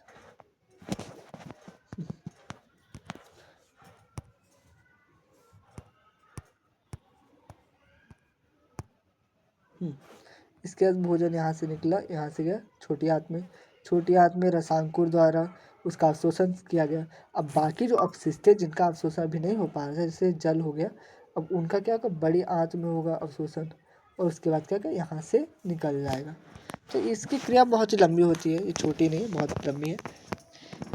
इसके बाद भोजन यहाँ से निकला, यहाँ से गया छोटी आंत में रसांकुर द्वारा उसका अवशोषण किया गया। अब बाकी जो अपशिष्ट है जिनका अवशोषण अभी नहीं हो पा रहा है, जैसे जल हो गया, अब उनका क्या होगा, बड़ी आंत में होगा अवशोषण, और उसके बाद क्या होगा, यहाँ से निकल जाएगा। तो इसकी क्रिया बहुत ही लंबी होती है, ये छोटी नहीं है, बहुत लंबी है।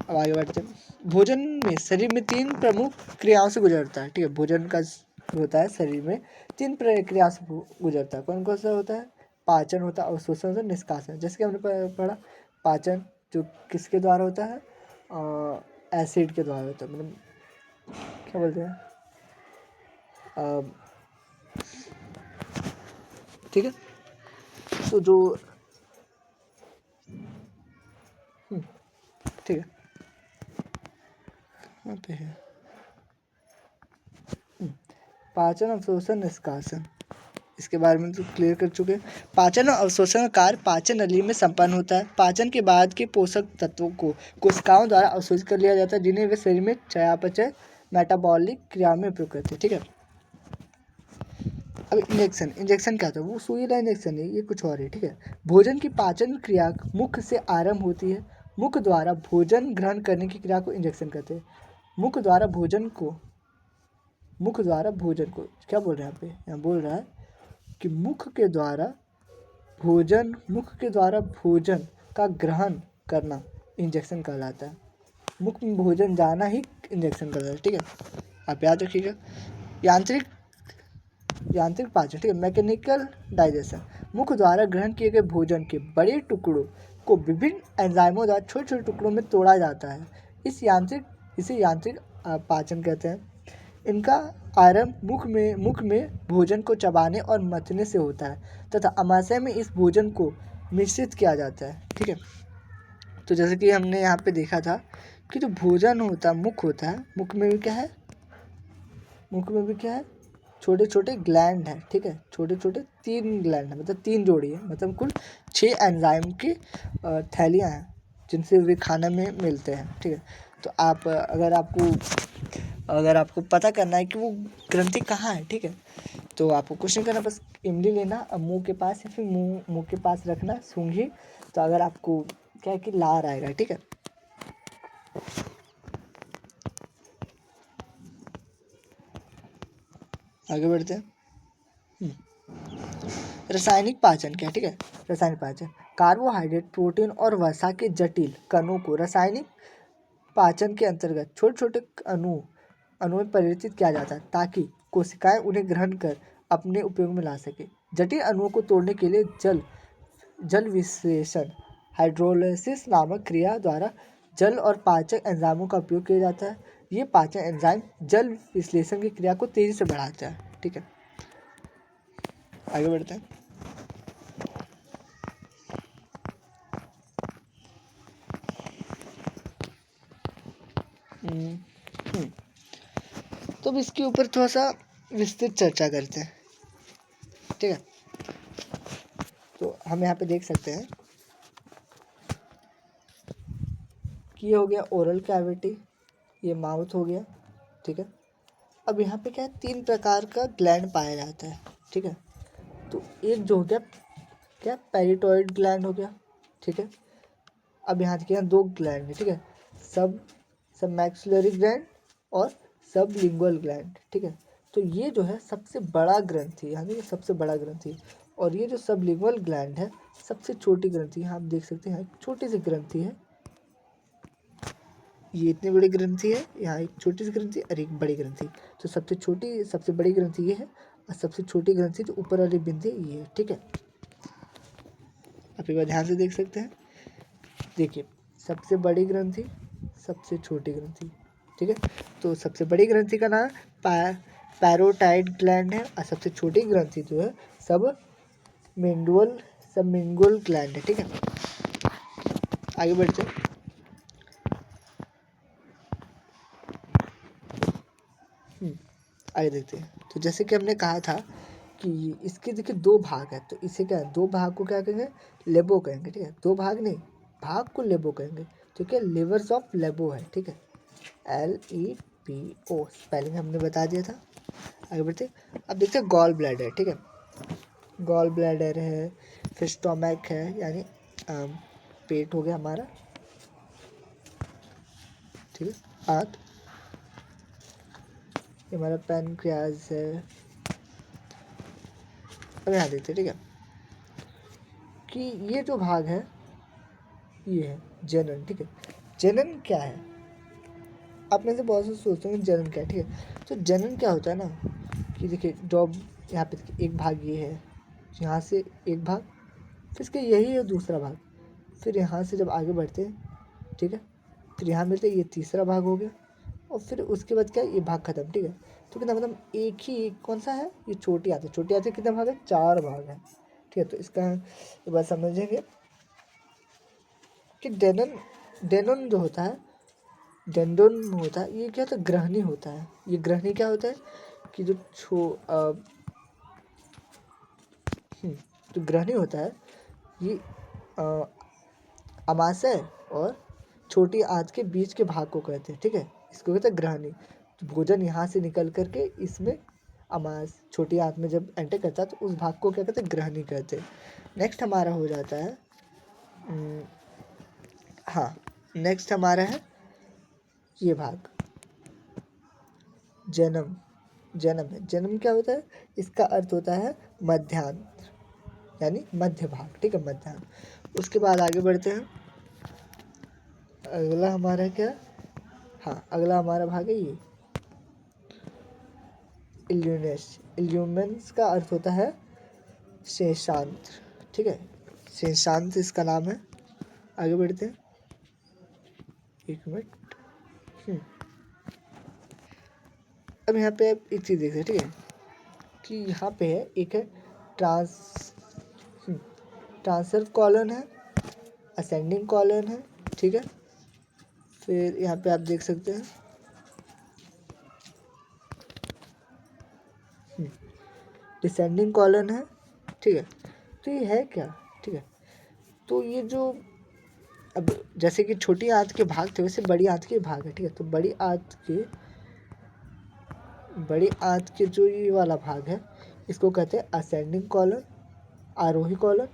अब आगे बढ़ते हैं। भोजन में शरीर में 3 प्रमुख क्रियाओं से गुजरता है, ठीक है। भोजन का होता है शरीर में 3 प्रक्रिया से गुजरता है। कौन कौन सा होता है, पाचन होता है, अवशोषण होता है, निष्कासन। जैसे कि हमने पढ़ा पाचन जो किसके द्वारा होता है, एसिड के द्वारा होता है, मतलब क्या बोलते हैं, ठीक है। तो जो ठीक है यहाँ पे है पाचन, अवशोषण, निष्कासन। इसके बारे में तो क्लियर कर चुके हैं। पाचन और अवशोषण का कार्य पाचन नली में संपन्न होता है। पाचन के बाद के पोषक तत्वों को कोशिकाओं द्वारा अवशोषित कर लिया जाता है, जिन्हें वे शरीर में चयापचय मेटाबॉलिक क्रिया में उपयोग करते हैं। ठीक है, अब इंजेक्शन क्या होता है? वो सुई वाला इंजेक्शन है, ये कुछ और है। ठीक है, भोजन की पाचन क्रिया मुख से आरंभ होती है। मुख द्वारा भोजन ग्रहण करने की क्रिया को इंजेक्शन कहते हैं। मुख द्वारा भोजन को क्या बोल रहे हैं यहाँ बोल रहा है कि मुख के द्वारा भोजन का ग्रहण करना इंजेक्शन कहलाता है। मुख में भोजन जाना ही इंजेक्शन कहलाता है। ठीक है, आप याद रखिएगा। यांत्रिक पाचन, ठीक है, मैकेनिकल डाइजेशन, मुख द्वारा ग्रहण किए गए भोजन के बड़े टुकड़ों को विभिन्न एंजाइमों द्वारा छोटे छोटे टुकड़ों में तोड़ा जाता है। इसे यांत्रिक पाचन कहते हैं। इनका आरंभ मुख में भोजन को चबाने और मथने से होता है तथा अमाशय में इस भोजन को मिश्रित किया जाता है। ठीक है, तो जैसे कि हमने यहाँ पे देखा था कि जो भोजन होता है, मुख होता है, मुख में भी क्या है, छोटे छोटे ग्लैंड हैं। ठीक है, छोटे छोटे 3 ग्लैंड है, मतलब 3 जोड़ी है, मतलब कुल 6 एंजाइम की थैलियाँ हैं जिनसे वे खाना में मिलते हैं। ठीक है, तो अगर आपको पता करना है कि वो ग्रंथि कहाँ है, ठीक है, तो आपको कुछ नहीं करना, बस इमली लेना अब मुंह के पास या फिर मुंह के पास रखना, सूंघिए, तो अगर आपको क्या है कि लार आएगा। ठीक है, आगे बढ़ते हैं। रासायनिक पाचन क्या है? ठीक है, रासायनिक पाचन कार्बोहाइड्रेट, प्रोटीन और वसा के जटिल कणों को रासायनिक पाचन के अंतर्गत छोटे छोटे अणु में परिवर्तित किया जाता है ताकि कोशिकाएं उन्हें ग्रहण कर अपने उपयोग में ला सके। जटिल अणुओं को तोड़ने के लिए जल विश्लेषण हाइड्रोलिसिस नामक क्रिया द्वारा जल और पाचक एंजाइमों का उपयोग किया जाता है। ये पाचक एंजाइम जल विश्लेषण की क्रिया को तेजी से बढ़ाते हैं। ठीक है, आगे बढ़ते हैं। तो अब इसके ऊपर थोड़ा सा विस्तृत चर्चा करते हैं। ठीक है, तो हम यहाँ पे देख सकते हैं कि ये हो गया ओरल कैविटी, ये माउथ हो गया। ठीक है, अब यहाँ पे क्या है, 3 प्रकार का ग्लैंड पाया जाता है। ठीक है, तो एक जो हो गया क्या, पैराटाइड ग्लैंड हो गया। ठीक है, अब यहाँ देखिए 2 ग्लैंड है। ठीक है, सब मैक्सिलरी ग्लैंड और सब लिंगुअल ग्लैंड। ठीक है, तो ये जो है सबसे बड़ा ग्रंथि, यानी ये सबसे बड़ा ग्रंथि, और ये जो सब लिंगुअल ग्लैंड है सबसे छोटी ग्रंथि। यहाँ आप देख सकते हैं छोटी सी ग्रंथि है, ये इतनी बड़ी ग्रंथि है, यहाँ एक छोटी सी ग्रंथि और एक बड़ी ग्रंथि। तो सबसे बड़ी ग्रंथि ये है और सबसे छोटी ग्रंथि जो ऊपर वाली बिंदु ये है। ठीक है, आप एक बार ध्यान से देख सकते हैं। देखिए, सबसे बड़ी ग्रंथि, सबसे छोटी ग्रंथि। ठीक है, तो सबसे बड़ी ग्रंथि का नाम पैरोटाइड ग्लैंड है और सबसे छोटी ग्रंथि जो है सब मिंगुअल ग्लैंड है। ठीक है, आगे बढ़ते हैं। आगे देखते हैं। तो जैसे कि हमने कहा था कि इसके देखिए 2 भाग है, तो इसे क्या है, 2 भाग को क्या कहेंगे, लेबो कहेंगे। ठीक है, 2 भाग नहीं, भाग को लेबो कहेंगे। ठीक है, लिवर्स ऑफ लेबो है। ठीक है, LEBO स्पेलिंग हमने बता दिया था। आगे बढ़ते, अब देखते हैं गॉल ब्लैडर। ठीक है, गॉल ब्लैडर है, फिर स्टोमक है, यानी पेट हो गया हमारा। ठीक है, आंत, ये हमारा पैनक्रियाज है। अब यहाँ देखते हैं। ठीक है, कि ये जो भाग है ये है जनन। ठीक है, जनन क्या है, आप में से बहुत से सोचते हैं जनन क्या है। ठीक है, तो जनन क्या होता है ना कि देखिए जॉब यहाँ पे देखिए एक भाग ये है, यहाँ से एक भाग, फिर इसके यही है दूसरा भाग, फिर यहाँ से जब आगे बढ़ते हैं, ठीक है, फिर यहाँ मिलते ये तीसरा भाग हो गया, और फिर उसके बाद क्या, ये भाग खत्म। ठीक है, तो कितना मतलब एक ही कौन सा है, ये छोटी आती कितने भाग है, 4 भाग है। ठीक है, तो इसका एक बात समझेंगे कि डेनन जो होता है, डेंडोन होता है, ये क्या होता है, ग्रहणी होता है। ये ग्रहणी क्या होता है कि जो जो ग्रहणी होता है ये अमाशय और छोटी आंत के बीच के भाग को कहते हैं, ठीक है, इसको कहते हैं ग्रहणी। तो भोजन यहाँ से निकल करके इसमें छोटी आंत में जब एंटर करता है तो उस भाग को क्या कहते हैं, ग्रहणी कहते हैं। नेक्स्ट हमारा हो जाता है हाँ, नेक्स्ट हमारा है ये भाग जन्म। जन्म क्या होता है, इसका अर्थ होता है मध्यांत यानी मध्य भाग, ठीक है, मध्यांत। उसके बाद आगे बढ़ते हैं। अगला हमारा क्या, हाँ अगला हमारा भाग है ये इल्यूमेंस का अर्थ होता है शेषांत, ठीक है, शेषांत इसका नाम है। आगे बढ़ते हैं, एक मिनट। अब यहाँ पे आप एक चीज़ देख रहे हैं, ठीक है, कि यहाँ पे है एक है ट्रांसवर्स कॉलन है, असेंडिंग कॉलन है, ठीक है। फिर यहाँ पे आप देख सकते हैं डिसेंडिंग कॉलन है, ठीक है। तो ये है क्या, ठीक है। तो ये जो अब जैसे कि छोटी आंत के भाग थे वैसे बड़ी आंत के भाग है, ठीक है। तो बड़ी आंत के जो ये वाला भाग है इसको कहते हैं असेंडिंग कॉलन, आरोही कॉलन,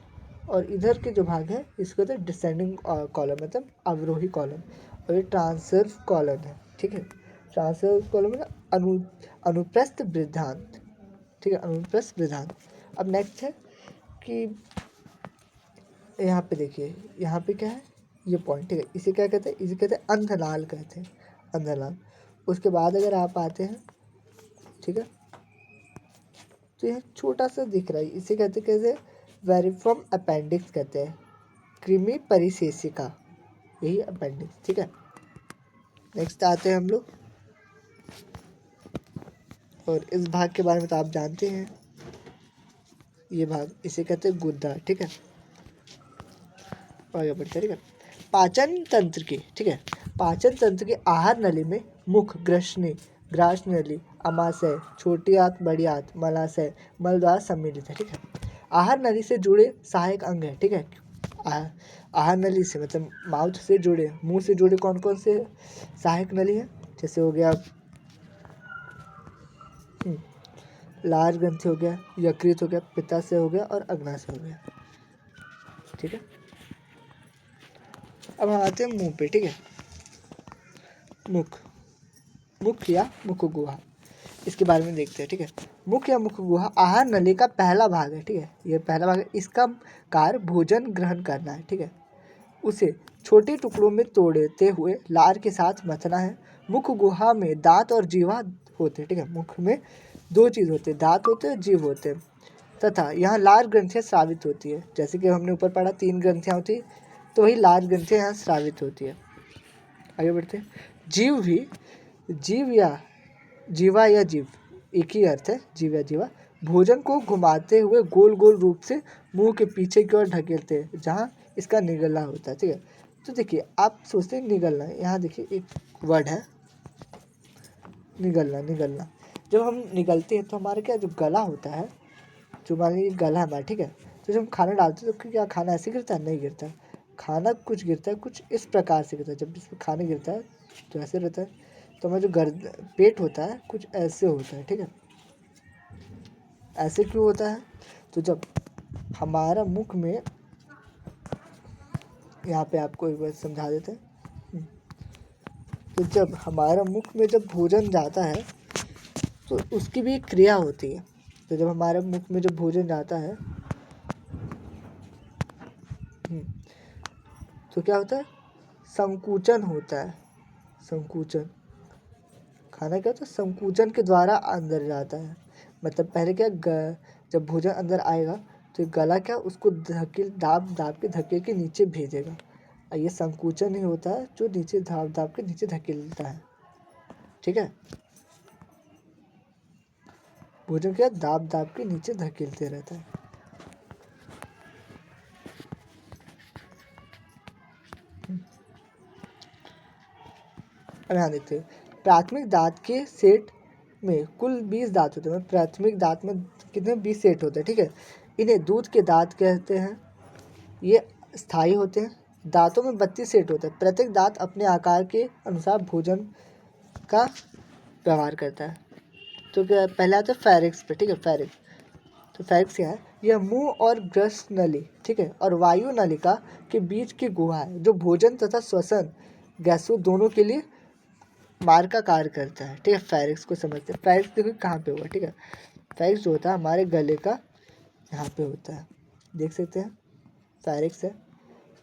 और इधर के जो भाग है इसको कहते हैं डिसेंडिंग कॉलन मतलब अवरोही कॉलन, और ये ट्रांसवर्स कॉलन है, ठीक है। ट्रांसवर्स कॉलन मतलब अनुप्रस्थ वृद्धांत, ठीक है, अनुप्रस्थ वृद्धांत। अब नेक्स्ट है कि यहाँ पे देखिए, यहाँ पे क्या है ये पॉइंट, ठीक है, इसे क्या कहते हैं, इसे कहते हैं अंधनाल कहते हैं, अंधनाल। उसके बाद अगर आप आते हैं, ठीक है, तो यह छोटा सा दिख रहा है, इसे कहते हैं कैसे, वेरिफॉर्म अपेंडिक्स कहते हैं, क्रीमी परिशेषिका, यही अपेंडिक्स, ठीक है। नेक्स्ट आते हैं हम लोग, और इस भाग के बारे में तो आप जानते हैं, ये भाग इसे कहते हैं गुद्दा, ठीक है। आगे बढ़ते हैं, ठीक है। पाचन तंत्र की, ठीक है, पाचन तंत्र के आहार नली में मुख, ग्रास नली, अमाशय, छोटी आंत, बड़ी आंत, मलाशय, मल द्वार सम्मिलित है, ठीक है। आहार नली से जुड़े सहायक अंग है, ठीक है। आहार नली से मतलब माउथ से जुड़े, मुंह से जुड़े कौन कौन से सहायक नली है, जैसे हो गया लार ग्रंथि हो गया, यकृत हो गया, पित्ताशय हो गया और अग्नाशय हो गया, ठीक है। अब हम आते हैं मुंह पे, ठीक है। मुख या मुख गुहा, इसके बारे में देखते हैं, ठीक है। मुख या मुख गुहा आहार नली का पहला भाग है, ठीक है, ये पहला भाग है। इसका कार्य भोजन ग्रहण करना है, ठीक है। उसे छोटे टुकड़ों में तोड़ते हुए लार के साथ मथना है। मुख गुहा में दांत और जीवा होते हैं, ठीक है। मुख में दो चीज़ होते हैं, दांत होते हैं, जीव होते हैं, तथा यहाँ लार ग्रंथियाँ स्रावित होती है। जैसे कि हमने ऊपर पढ़ा 3 ग्रंथियाँ होती, तो वही लार ग्रंथियाँ यहाँ स्रावित होती है। आगे बढ़ते हैं। जीवा या जीव एक ही अर्थ है, जीव या जीवा। भोजन को घुमाते हुए गोल गोल रूप से मुंह के पीछे की ओर ढकेलते हैं जहाँ इसका निगलना होता है, ठीक है। तो देखिए आप सोचते हैं निगलना, यहाँ देखिए एक वर्ड है निगलना। जब हम निगलते हैं तो हमारा क्या जो गला होता है, जो मान लीजिए गला है हमारा, ठीक है। तो जब हम खाना डालते हैं तो क्या खाना ऐसे गिरता है, नहीं गिरता। खाना कुछ गिरता है, कुछ इस प्रकार से गिरता है। जब इसमें खाना गिरता है तो ऐसे रहता है, तो हमारा जो पेट होता है कुछ ऐसे होता है, ठीक है। ऐसे क्यों होता है, तो जब हमारा मुख में, यहाँ पे आपको एक बार समझा देते हैं। तो जब हमारा मुख में जब भोजन जाता है तो उसकी भी एक क्रिया होती है। तो जब हमारे मुख में जब भोजन जाता है तो क्या होता है, संकुचन होता है। संकुचन, खाना क्या होता है, संकुचन के द्वारा अंदर जाता है। मतलब पहले क्या जब भोजन अंदर आएगा तो गला क्या उसको दाब के धकेल के नीचे भेजेगा। ये संकुचन ही होता है जो नीचे दाब के नीचे धकेलता है, ठीक है। भोजन क्या दाब के नीचे धकेलते रहता है। अब यहाँ देखते हैं, प्राथमिक दांत के सेट में कुल 20 दांत होते हैं। प्राथमिक दांत में कितने 20 सेट होते हैं, ठीक है। इन्हें दूध के दांत कहते हैं। ये स्थायी होते हैं। दांतों में 32 सेट होते हैं। प्रत्येक दांत अपने आकार के अनुसार भोजन का व्यवहार करता है। तो क्या पहले आता है फेरिक्स पे, ठीक है, फेरिक्स। तो फेरिक्स क्या है? यह मुंह और ग्रस्त नली, ठीक है, और वायु नलिका के बीच की गुहा है जो भोजन तथा श्वसन गैसों दोनों के लिए मार्ग का कार्य करता है, ठीक है। फेरिक्स को समझते हैं। फेरिक्स देखो कहाँ पे हुआ, ठीक है। फेरिक्स जो होता है हमारे गले का यहाँ पे होता है, देख सकते हैं, फेरिक्स है।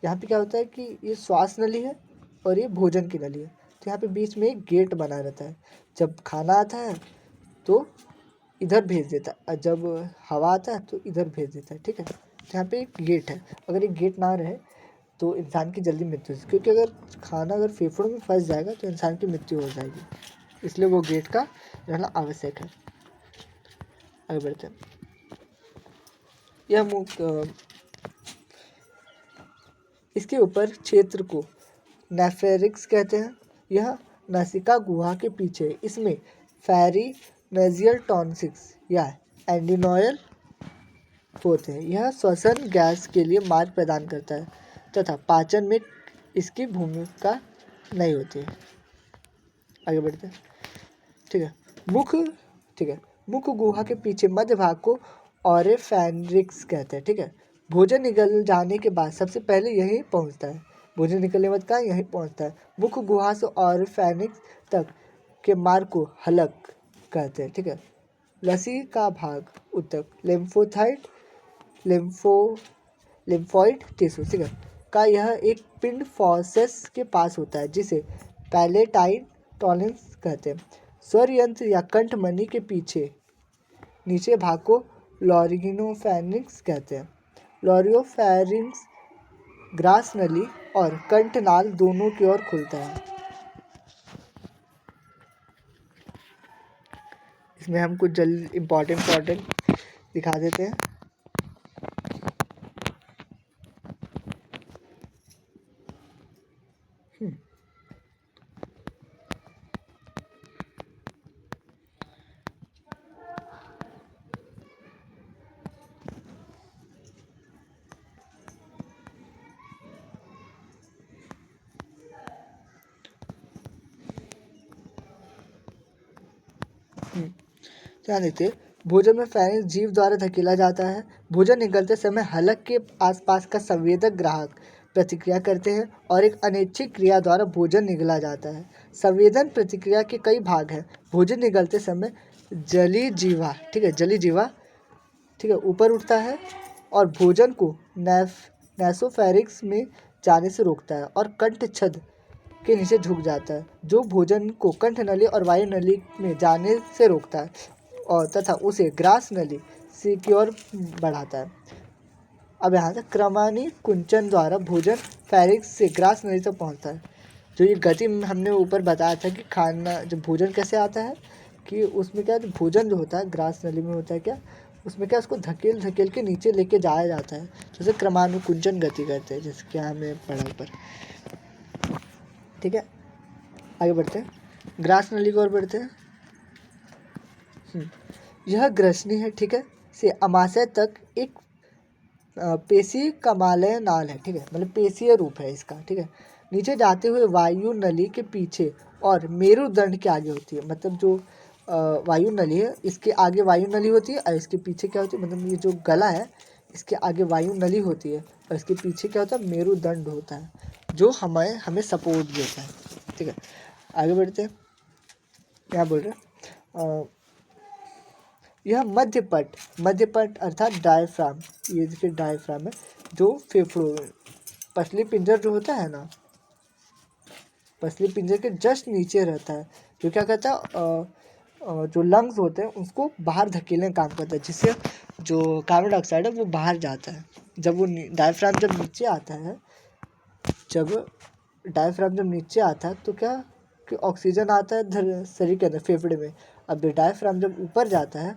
यहाँ पे क्या होता है कि ये श्वास नली है और ये भोजन की नली है। तो यहाँ पे बीच में एक गेट बना रहता है। जब खाना आता है तो इधर भेज देता है और जब हवा आता है तो इधर भेज देता है, ठीक है। तो यहाँ पे एक गेट है। अगर एक गेट ना रहे तो इंसान की जल्दी मृत्यु हो, क्योंकि अगर खाना अगर फेफड़ों में फंस जाएगा तो इंसान की मृत्यु हो जाएगी, इसलिए वो गेट का रहना आवश्यक है। आगे बढ़ते हैं। यह मुख इसके ऊपर क्षेत्र को नेफ्रेरिक्स कहते हैं। यह नासिका गुहा के पीछे, इसमें फेरिनेजियल टॉन्सिल्स या एंडिनोयल होते हैं। यह श्वसन गैस के लिए मार्ग प्रदान करता है तथा पाचन में इसकी भूमिका नहीं होती है। आगे बढ़ते हैं, ठीक है। मुख, ठीक है, मुख गुहा के पीछे मध्य भाग को ऑरिफेरिक्स कहते हैं, ठीक है। भोजन निकल जाने के बाद सबसे पहले यही पहुंचता है। भोजन निकलने के बाद कहाँ यहीं पहुंचता है। मुख गुहा से ऑरिफेरिक्स तक के मार्ग को हलक कहते हैं, ठीक है। लसी का भाग उत्तक लिम्फोसाइट लिम्फोइड टिश्यू, ठीक है, का यह एक पिंड फॉसेस के पास होता है जिसे पैलेटाइन टॉनिस कहते हैं। स्वर यंत्र या कंठ मणि के पीछे नीचे भाग को लॉरिगिनोफेरिंक्स कहते हैं। लॉरियोफेरिंक्स ग्रास नली और कंठनाल दोनों की ओर खुलता है। इसमें हम कुछ जल्दी इम्पोर्टेंट दिखा देते हैं। ध्यान देखिए, भोजन में फेरिंक्स जीभ द्वारा धकेला जाता है। भोजन निगलते समय हलक के आसपास का संवेदक ग्राहक प्रतिक्रिया करते हैं और एक अनैच्छिक क्रिया द्वारा भोजन निगला जाता है। संवेदन प्रतिक्रिया के कई भाग हैं। भोजन निगलते समय जली जीवा, ठीक है, जली जीवा, ठीक है, ऊपर उठता है और भोजन को नैसोफेरिक्स में जाने से रोकता है और कंठ छद के नीचे झुक जाता है, जो भोजन को कंठ नली और वायु नली में जाने से रोकता है और तथा उसे ग्रास नली से की ओर बढ़ाता है। अब यहाँ तक क्रमानी कुंचन द्वारा भोजन फेरिक्स से ग्रास नली तक पहुँचता है। जो ये गति हमने ऊपर बताया था कि खाना जब भोजन कैसे आता है कि उसमें क्या भोजन जो होता है ग्रास नली में होता है, क्या उसमें क्या उसको धकेल के नीचे लेके जाया जाता है, जैसे क्रमानुकुंचन गति करते हैं, जैसे क्या हमें पढ़ा ऊपर, ठीक है। आगे बढ़ते हैं, ग्रास नली की ओर बढ़ते हैं। यह ग्रसनी है, ठीक है, से अमाशय तक एक पेशी कमालय नाल है, ठीक है, मतलब पेशीय रूप है इसका, ठीक है। नीचे जाते हुए वायु नली के पीछे और मेरुदंड के आगे होती है, मतलब जो वायु नली है इसके आगे वायु नली होती है और इसके पीछे क्या होती है, मतलब ये जो गला है इसके आगे वायु नली होती है और इसके पीछे क्या होता है, मेरुदंड होता है जो हमें सपोर्ट देता है, ठीक है। आगे बढ़ते हैं, क्या बोल रहे हैं, यह मध्यपट अर्थात डायफ्राम, ये देखिए डायफ्राम है जो फेफड़ों पसली पिंजर जो होता है ना, पसली पिंजर के जस्ट नीचे रहता है, जो क्या कहता है जो लंग्स होते हैं उसको बाहर धकेलने का काम करता है, जिससे जो कार्बन डाइऑक्साइड है वो बाहर जाता है। जब वो डायफ्राम जब नीचे आता है, तो क्या कि ऑक्सीजन आता है शरीर के अंदर फेफड़े में। अब डायफ्राम जब ऊपर जाता है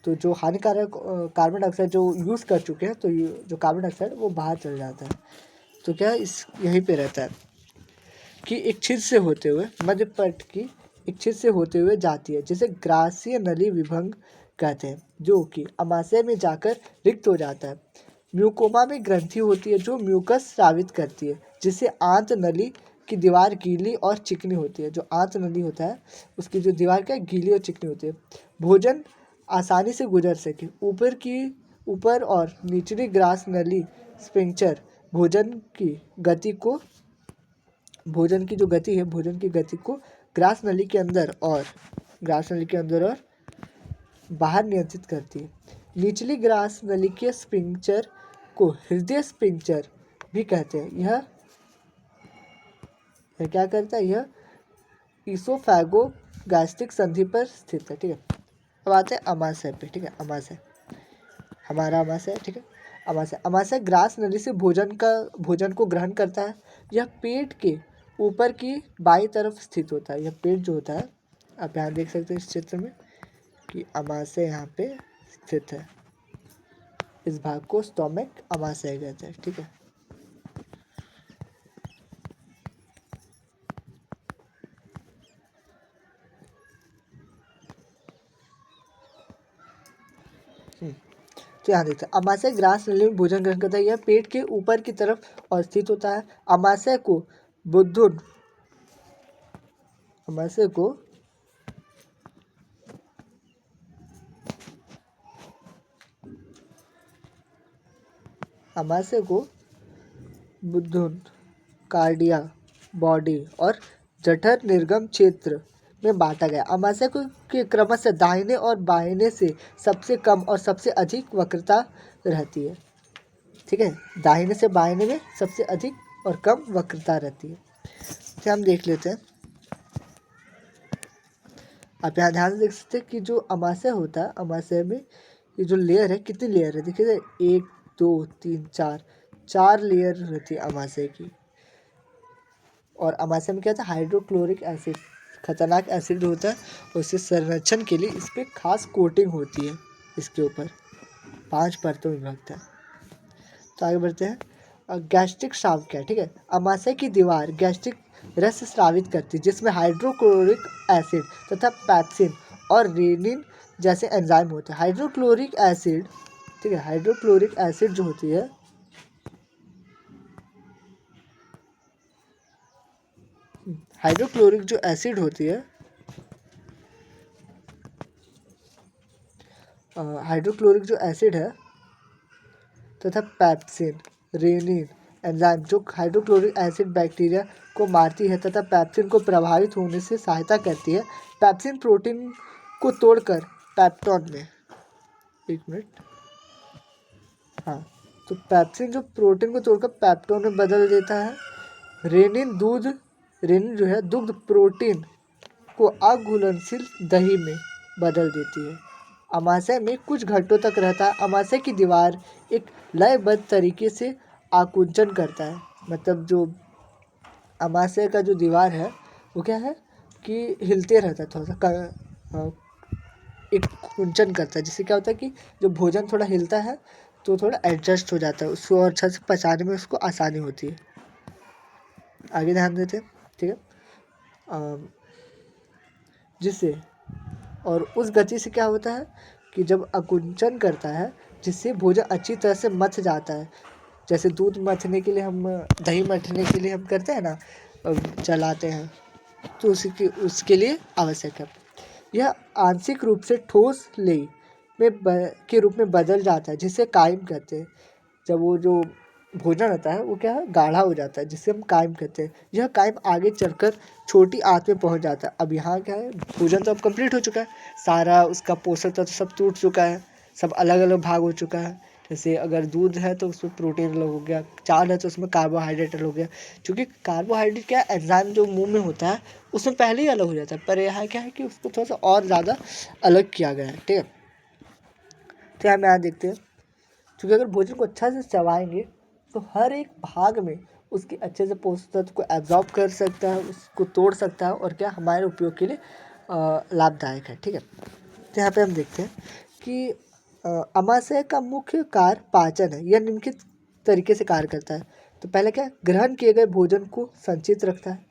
तो जो हानिकारक कार्बन डाइऑक्साइड जो यूज़ कर चुके हैं, तो जो कार्बन डाइऑक्साइड वो बाहर चल जाता है। तो क्या यहीं पे रहता है कि एक छिद्र से होते हुए मध्यपट की एक छिद्र से होते हुए जाती है, जिसे ग्रासीय नली विभंग कहते हैं, जो कि अमाशय में जाकर रिक्त हो जाता है। म्यूकोमा में ग्रंथि होती है जो म्यूकस स्रावित करती है, जिससे आंत नली की दीवार गीली और चिकनी होती है। जो आंत नली होता है उसकी जो दीवार क्या गीली और चिकनी होती है। भोजन आसानी से गुजर सके, ऊपर और निचली ग्रास नली स्फिंक्टर भोजन की जो गति है भोजन की गति को ग्रास नली के अंदर और बाहर नियंत्रित करती है। निचली ग्रास नली के स्फिंक्टर को हृदय स्फिंक्टर भी कहते हैं। यह क्या करता है, यह ईसोफेगो गैस्ट्रिक संधि पर स्थित है। ठीक है, अब आते हैं अमाशय पे। ठीक है, अमाशय हमारा अमाशय है। ठीक है, अमाशय ग्रास नली से भोजन को ग्रहण करता है। यह पेट के ऊपर की बाईं तरफ स्थित होता है। यह पेट जो होता है, आप यहाँ देख सकते हैं इस चित्र में कि अमाशय यहाँ पे स्थित है। इस भाग को स्टोमक अमाशय कहते हैं। ठीक है, तो यहाँ देखते हैं अमाशय ग्रास नली में भोजन ग्रहण करता है। यह पेट के ऊपर की तरफ और स्थित होता है। अमाशय को बुद्धुन कार्डिया बॉडी और जठर निर्गम क्षेत्र में बांटा गया। अमाशय के क्रमशः दाहिने और बाहिने से सबसे कम और सबसे अधिक वक्रता रहती है। ठीक है, दाहिने से बाहिने में सबसे अधिक और कम वक्रता रहती है। तो हम देख लेते हैं। आप यहाँ ध्यान से देख सकते हैं कि जो अमाशय होता है, अमाशय में ये जो लेयर है, कितनी लेयर है देखिए, 1 2 3 4 लेयर रहती है अमाशय की। और अमाशय में क्या होता है, हाइड्रोक्लोरिक एसिड, खतरनाक एसिड जो होता है, उससे संरक्षण के लिए इस पर खास कोटिंग होती है। इसके ऊपर 5 परतों में विभक्त है। तो आगे बढ़ते हैं। गैस्ट्रिक स्राव क्या है। ठीक है, अमाशय की दीवार गैस्ट्रिक रस स्रावित करती है, जिसमें हाइड्रोक्लोरिक एसिड तथा पैप्सिन और रेनिन जैसे एंजाइम होते हैं। हाइड्रोक्लोरिक एसिड, ठीक है, हाइड्रोक्लोरिक एसिड जो होती है, हाइड्रोक्लोरिक जो एसिड होती है, हाइड्रोक्लोरिक जो एसिड है तथा पैप्सिन रेनिन एंजाइम जो हाइड्रोक्लोरिक एसिड बैक्टीरिया को मारती है तथा पैप्सिन को प्रभावित होने से सहायता करती है। पैप्सिन प्रोटीन को तोड़कर पैप्टोन में, एक मिनट, हाँ, तो पैप्सिन जो प्रोटीन को तोड़कर पैप्टोन में बदल देता है। रेनिन जो है दुग्ध प्रोटीन को अघुलनशील दही में बदल देती है। अमाशय में कुछ घंटों तक रहता है। अमाशय की दीवार एक लयबद्ध तरीके से आकुंचन करता है। मतलब जो अमाशय का जो दीवार है वो क्या है कि हिलते रहता है, थोड़ा सा एक कुंचन करता है, जिससे क्या होता है कि जो भोजन थोड़ा हिलता है तो थोड़ा एडजस्ट हो जाता है, उसको और अच्छा से पचाने में उसको आसानी होती है। आगे ध्यान देते हैं। ठीक है, जिससे और उस गति से क्या होता है कि जब अकुंचन करता है, जिससे भोजन अच्छी तरह से मथ जाता है। जैसे दूध मथने के लिए हम, दही मथने के लिए हम करते हैं ना, चलाते हैं, तो उसके लिए आवश्यक है। यह आंशिक रूप से ठोस लेई के रूप में बदल जाता है, जिसे कायम कहते हैं। जब वो जो भोजन होता है वो क्या है, गाढ़ा हो जाता है, जिससे हम कायम कहते हैं। यह कायम आगे चलकर छोटी आंत में पहुंच जाता है। अब यहाँ क्या है, भोजन तो अब कंप्लीट हो चुका है, सारा उसका पोषक तत्व सब टूट चुका है, सब अलग अलग भाग हो चुका है। जैसे अगर दूध है तो उसमें प्रोटीन अलग हो गया, चावल है तो उसमें कार्बोहाइड्रेट अलग हो गया। क्योंकि कार्बोहाइड्रेट क्या है, एंजाइम जो मुंह में होता है उसमें पहले ही अलग हो जाता है, पर यहाँ क्या है कि उसको थोड़ा सा और ज़्यादा अलग किया गया है। ठीक है, तो यहाँ देखते हैं, क्योंकि अगर भोजन को अच्छा से चबाएंगे तो हर एक भाग में उसके अच्छे से पोषक तत्व को एब्जॉर्ब कर सकता है, उसको तोड़ सकता है, और क्या हमारे उपयोग के लिए लाभदायक है। ठीक है, तो यहाँ पे हम देखते हैं कि अमाशय का मुख्य कार्य पाचन है। यह निम्नलिखित तरीके से कार्य करता है। तो पहले क्या, ग्रहण किए गए भोजन को संचित रखता है।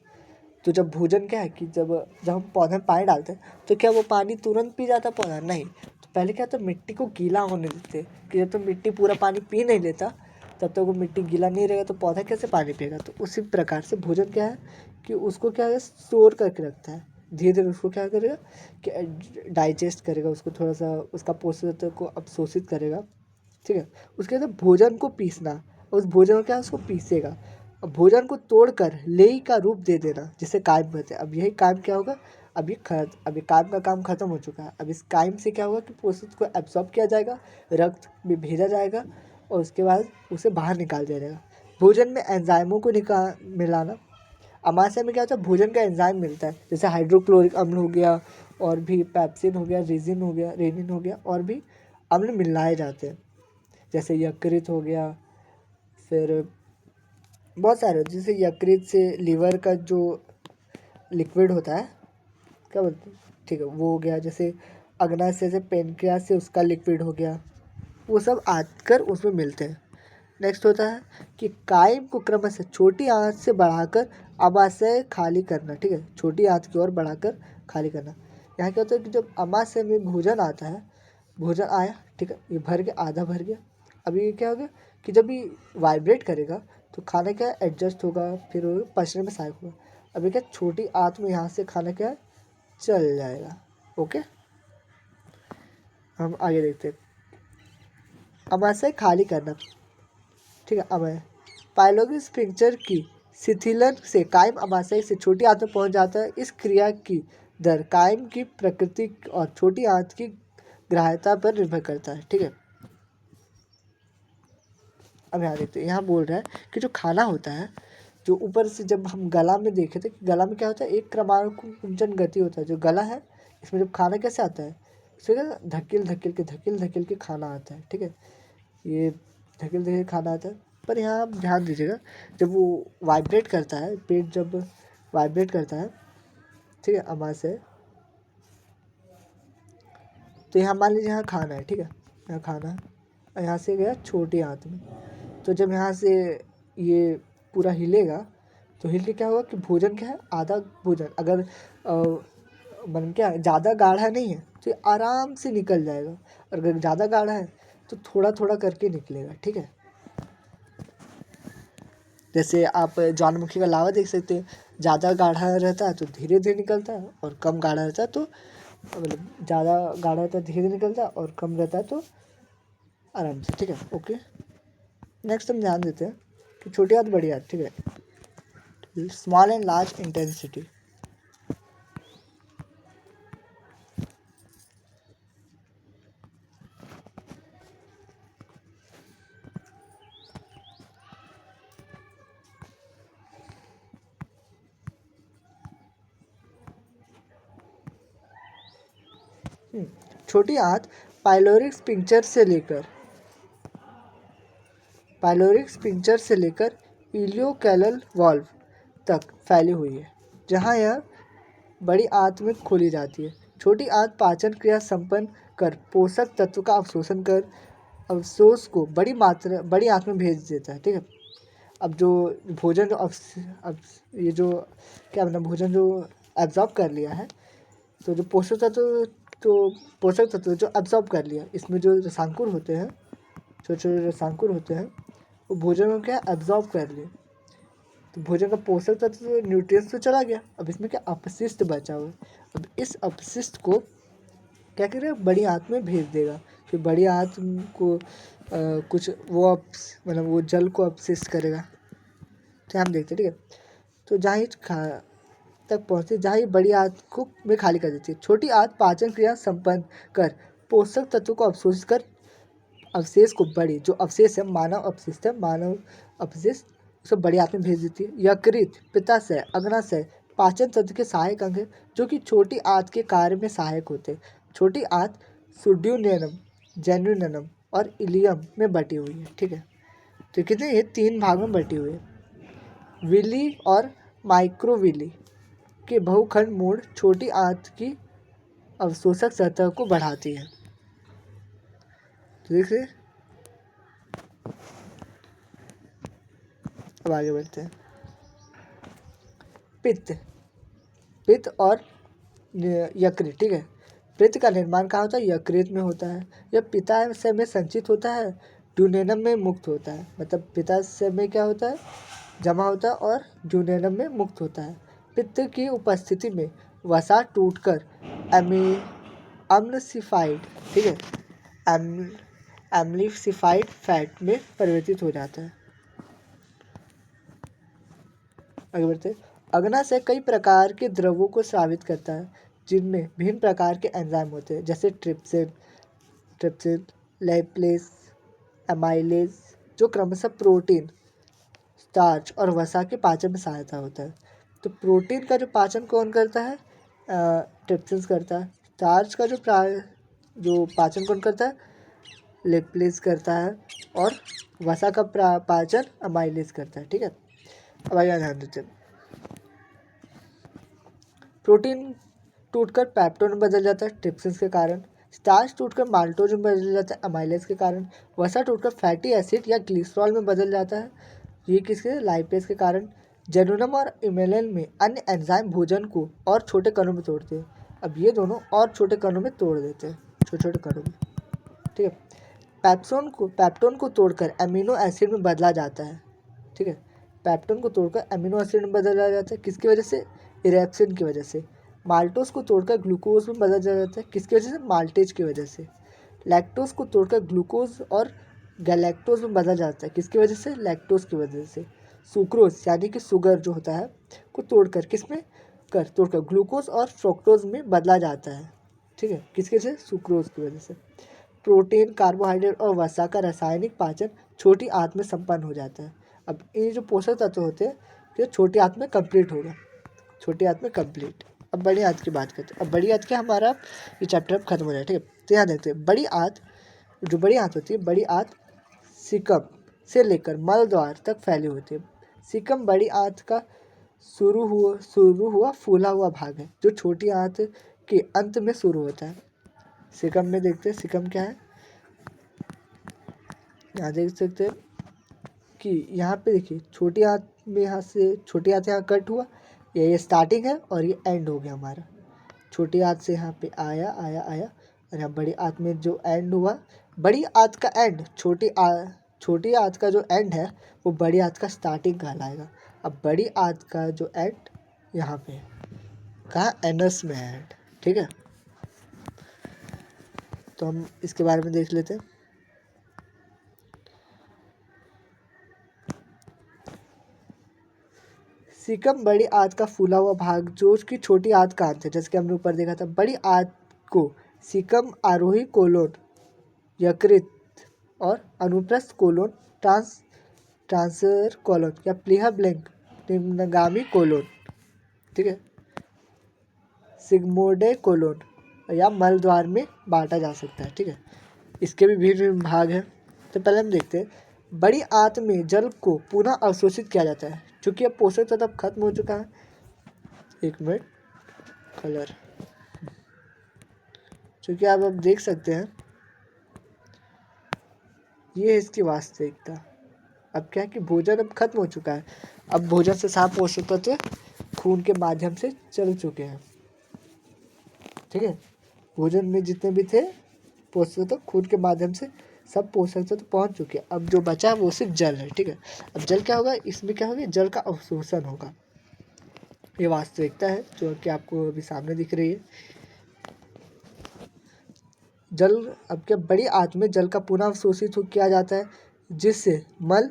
तो जब भोजन क्या है कि जब हम पौधे में पानी डालते हैं तो क्या वो पानी तुरंत पी जाता है पौधा? नहीं, तो पहले क्या था, मिट्टी को गीला होने देते कि जब तक मिट्टी पूरा पानी पी नहीं लेता तब तक वो मिट्टी गीला नहीं रहेगा तो पौधा कैसे पानी पिएगा। तो उसी प्रकार से भोजन क्या है कि उसको क्या है, स्टोर करके रखता है। धीरे धीरे उसको क्या करेगा कि डाइजेस्ट करेगा, उसको थोड़ा सा उसका पोषक तत्व को अवशोषित करेगा, ठीक है। उसके बाद भोजन को पीसना, उस भोजन को क्या है, उसको पीसेगा। अब भोजन को तोड़कर लेई का रूप दे देना जिसे कायम कहते हैं। अब यही कायम क्या होगा, अभी कायम का काम खत्म हो चुका है। अब इस कायम से क्या होगा कि पोषक को एब्जॉर्ब किया जाएगा, रक्त में भेजा जाएगा और उसके बाद उसे बाहर निकाल दिया जाएगा। भोजन में एंजाइमों को मिलाना, अमाशय में क्या होता है, भोजन का एंजाइम मिलता है, जैसे हाइड्रोक्लोरिक अम्ल हो गया और भी पेप्सिन हो गया, रेजिन हो गया, रेनिन हो गया, और भी अम्ल मिलाए जाते हैं, जैसे यकृत हो गया, फिर बहुत सारे, जैसे यकृत से लीवर का जो लिक्विड होता है, क्या बोलते हैं, ठीक है, वो हो गया। जैसे अग्नाशय से पेनक्रियास से उसका लिक्विड हो गया, वो सब आकर उसमें मिलते हैं। नेक्स्ट होता है कि कायम को क्रमशः छोटी आंत से बढ़ाकर अमाशय खाली करना, ठीक है, छोटी आंत की ओर बढ़ाकर खाली करना। यहाँ क्या होता है कि जब अमाशय में भोजन आता है, भोजन आया, ठीक है, ये भर गया, आधा भर गया। अभी ये क्या होगा कि जब ये वाइब्रेट करेगा तो खाना क्या एडजस्ट होगा, फिर वो पचने में सहायक होगा। अभी क्या, छोटी आंत में यहाँ से खाना क्या चल जाएगा। ओके, हम आगे देखते हैं। अमाशय खाली करना, ठीक है। अमय पाइलोगी स्फिंक्टर की शिथिलन से कायम अमाशय से छोटी आंत में पहुंच जाता है। इस क्रिया की दर कायम की प्रकृति और छोटी आंत की ग्राह्यता पर निर्भर करता है, ठीक है। अब यहाँ देखते हैं, यहाँ बोल रहा है कि जो खाना होता है, जो ऊपर से जब हम गला में देखे थे, गला में क्या होता है, एक क्रमांक कुंचन गति होता है। जो गला है, इसमें जब खाना कैसे आता है, इसमें धकेल धकेल के खाना आता है, ठीक है। ये धकेल धकेल खाना आता है। पर यहाँ आप ध्यान दीजिएगा, जब वो वाइब्रेट करता है, पेट जब वाइब्रेट करता है, ठीक है, अमाशय, तो यहाँ मान लीजिए यहाँ खाना है, ठीक है, यहाँ खाना है और यहाँ से गया छोटी आंत में। तो जब यहाँ से ये पूरा हिलेगा तो हिल के क्या होगा कि भोजन क्या है, आधा भोजन अगर मन क्या ज़्यादा गाढ़ा नहीं है तो ये आराम से निकल जाएगा, और अगर ज़्यादा गाढ़ा है तो थोड़ा थोड़ा करके निकलेगा, ठीक है। जैसे आप ज्वालामुखी का लावा देख सकते हैं, ज़्यादा गाढ़ा रहता है तो धीरे धीरे निकलता है, और कम गाढ़ा रहता है तो मतलब ज़्यादा गाढ़ा रहता है धीरे धीरे निकलता है, और कम रहता है तो आराम से, ठीक है। ओके, नेक्स्ट हम ध्यान देते हैं कि छोटी हाथ बड़ी हाथ, ठीक है, स्मॉल एंड लार्ज इंटेंसिटी। छोटी आंत पाइलोरिक स्पिंक्चर से लेकर इलियोकैलल वाल्व तक फैली हुई है, जहां यह बड़ी आंत में खोली जाती है। छोटी आंत पाचन क्रिया संपन्न कर पोषक तत्व का अवशोषण कर अवशोष को बड़ी आंत में भेज देता है, ठीक है। अब जो भोजन जो अब ये जो क्या बना, भोजन जो एब्जॉर्ब कर लिया है, तो जो पोषक तत्व जो एब्जॉर्ब कर लिया, इसमें जो रसांकुर होते हैं, छोटे छोटे रसांकुर होते हैं, वो भोजन को क्या एब्जॉर्ब कर लिए। तो भोजन का पोषक तत्व न्यूट्रिएंट्स तो चला गया, अब इसमें क्या अपशिष्ट बचा हुआ है। अब इस अपशिष्ट को क्या करेगा, बड़ी आंत में भेज देगा। फिर बड़ी आंत को कुछ वो मतलब वो जल को अपशिष्ट करेगा। तो हम देखते हैं, ठीक है। तो जहाँ ही तक पहुँचती, जहाँ ही बड़ी आंत को में खाली कर देती है। छोटी आंत पाचन क्रिया संपन्न कर पोषक तत्व को अवशोषित कर अवशेष को बड़ी जो अवशेष है, मानव अपशिष्ट उसे बड़ी आंत में भेज देती है। यकृत, पित्ताशय, अग्नाशय पाचन तंत्र के सहायक अंग है, जो कि छोटी आंत के कार्य में सहायक होते हैं। छोटी आंत सुड्यूनेनम, जेनुइनम और इलियम में बटी हुई है, ठीक है। तो कितने, ये 3 भाग में बटी हुई है। विली और माइक्रोविली के बहुखंड मूड छोटी आंत की अवशोषक सतह को बढ़ाती है। तो देखिए, अब आगे बढ़ते हैं। पित्त और यकृत, ठीक है। पित्त का निर्माण कहाँ होता है? यकृत में होता है। यह पित्ताशय में संचित होता है, ड्यूडेनम में मुक्त होता है। मतलब पित्ताशय में क्या होता है? जमा होता है और ड्यूडेनम में मुक्त होता है। पित्त की उपस्थिति में वसा टूटकर अम्लसिफाइड, ठीक है, एम्लिसिफाइड फैट में परिवर्तित हो जाता है। आगे बढ़ते हैं। अग्नाशय कई प्रकार के द्रवों को स्रावित करता है, जिनमें भिन्न प्रकार के एंजाइम होते हैं, जैसे ट्रिप्सिन, लैप्लेस, एमाइलेज, जो क्रमशः प्रोटीन, स्टार्च और वसा के पाचन में सहायता होता है। तो प्रोटीन का जो पाचन कौन करता है? ट्रिप्सिन करता है। स्टार्च का जो पाचन कौन करता है? लैप्लेस करता है। और वसा का पाचन एमाइलेज करता है। ठीक है, अब आगे ध्यान देते हैं। प्रोटीन टूटकर पेप्टोन में बदल जाता है ट्रिप्सिन के कारण। स्टार्च टूटकर माल्टोज में बदल जाता है अमाइलेज के कारण। वसा टूटकर फैटी एसिड या ग्लिसरॉल में बदल जाता है, ये किसके? लाइपेज के कारण। जेनुनम और इमेलिन में अन्य एंजाइम भोजन को और छोटे कणों में तोड़ते हैं। अब ये दोनों और छोटे कणों में तोड़ देते हैं, छोटे छोटे कणों में। ठीक है, पेप्टोन को तोड़कर एमिनो एसिड में बदला जाता है। ठीक है, पेप्टोन को तोड़कर एमिनो एसिड में बदला जाता है, किसकी वजह से? इरेप्सिन की वजह से। माल्टोज को तोड़कर ग्लूकोज में बदला जाता है, किसकी वजह से? माल्टेज की वजह से। लैक्टोज को तोड़कर ग्लूकोज और गैलेक्टोज में बदला जाता है, किसकी वजह से? लैक्टोज की वजह से। सुक्रोज यानी कि शुगर जो होता है को तोड़कर किसमें तोड़कर ग्लूकोज और फ्रुक्टोज में बदला जाता है। ठीक है, किसकी वजह से? सुक्रोज की वजह से। प्रोटीन, कार्बोहाइड्रेट और वसा का रासायनिक पाचन छोटी आंत में संपन्न हो जाता है। अब ये जो पोषक तत्व होते हैं ये छोटी आंत में कंप्लीट होगा, छोटी आंत में कंप्लीट। अब बड़ी आंत की बात करते हैं। अब बड़ी आंत क्या, हमारा ये चैप्टर खत्म हो जाए। ठीक है, तो यहाँ देखते हैं बड़ी आंत, जो बड़ी आंत होती है, बड़ी आंत सीकम से लेकर मल द्वार तक फैली होती है। सीकम बड़ी आंत का शुरू हुआ फूला हुआ भाग है, जो छोटी आंत के अंत में शुरू होता है। सीकम में देखते हैं, सीकम क्या है, यहाँ देख सकते हैं कि यहाँ पे देखिए छोटी आंत में, यहाँ से छोटी आंत यहाँ कट हुआ, ये स्टार्टिंग है और ये एंड हो गया हमारा। छोटी आंत से यहाँ पे आया आया आया और यहाँ बड़ी आंत में जो एंड हुआ, बड़ी आंत का एंड छोटी आंत का जो एंड है वो बड़ी आंत का स्टार्टिंग कहलाएगा। अब बड़ी आंत का जो एंड यहाँ पे है, कहाँ? एनस में एंड। ठीक है, तो हम इसके बारे में देख लेते हैं। सीकम बड़ी आंत का फूला हुआ भाग, जो उसकी छोटी आंत का अंत है, जैसे कि हमने ऊपर देखा था। बड़ी आंत को सीकम, आरोही कोलोन, यकृत और अनुप्रस्थ कोलोन, ट्रांसर कोलोन या प्लीहा ब्लैंक निम्नगामी कोलोन, ठीक है, सिग्मोइडे कोलोन या मल द्वार में बांटा जा सकता है। ठीक है, इसके भी भिन्न भाग हैं। तो पहले हम देखते हैं, बड़ी आंत में जल को पुनः अवशोषित किया जाता है, क्योंकि अब पोषक तत्व खत्म हो चुका है। एक मिनट, कलर, क्योंकि आप अब देख सकते हैं ये है इसकी वास्तविकता। अब क्या है कि भोजन अब खत्म हो चुका है, अब भोजन से साफ पोषक तत्व खून के माध्यम से चल चुके हैं। ठीक है, भोजन में जितने भी थे पोषक तत्व खून के माध्यम से सब पोषक तत्व पहुंच चुके हैं। अब जो बचा है वो सिर्फ जल है। ठीक है, अब जल क्या होगा, इसमें क्या होगा, जल का अवशोषण होगा। ये वास्तविकता है जो कि आपको अभी सामने दिख रही है। जल, अब क्या, बड़ी आंत में जल का पुनः अवशोषित किया जाता है, जिससे मल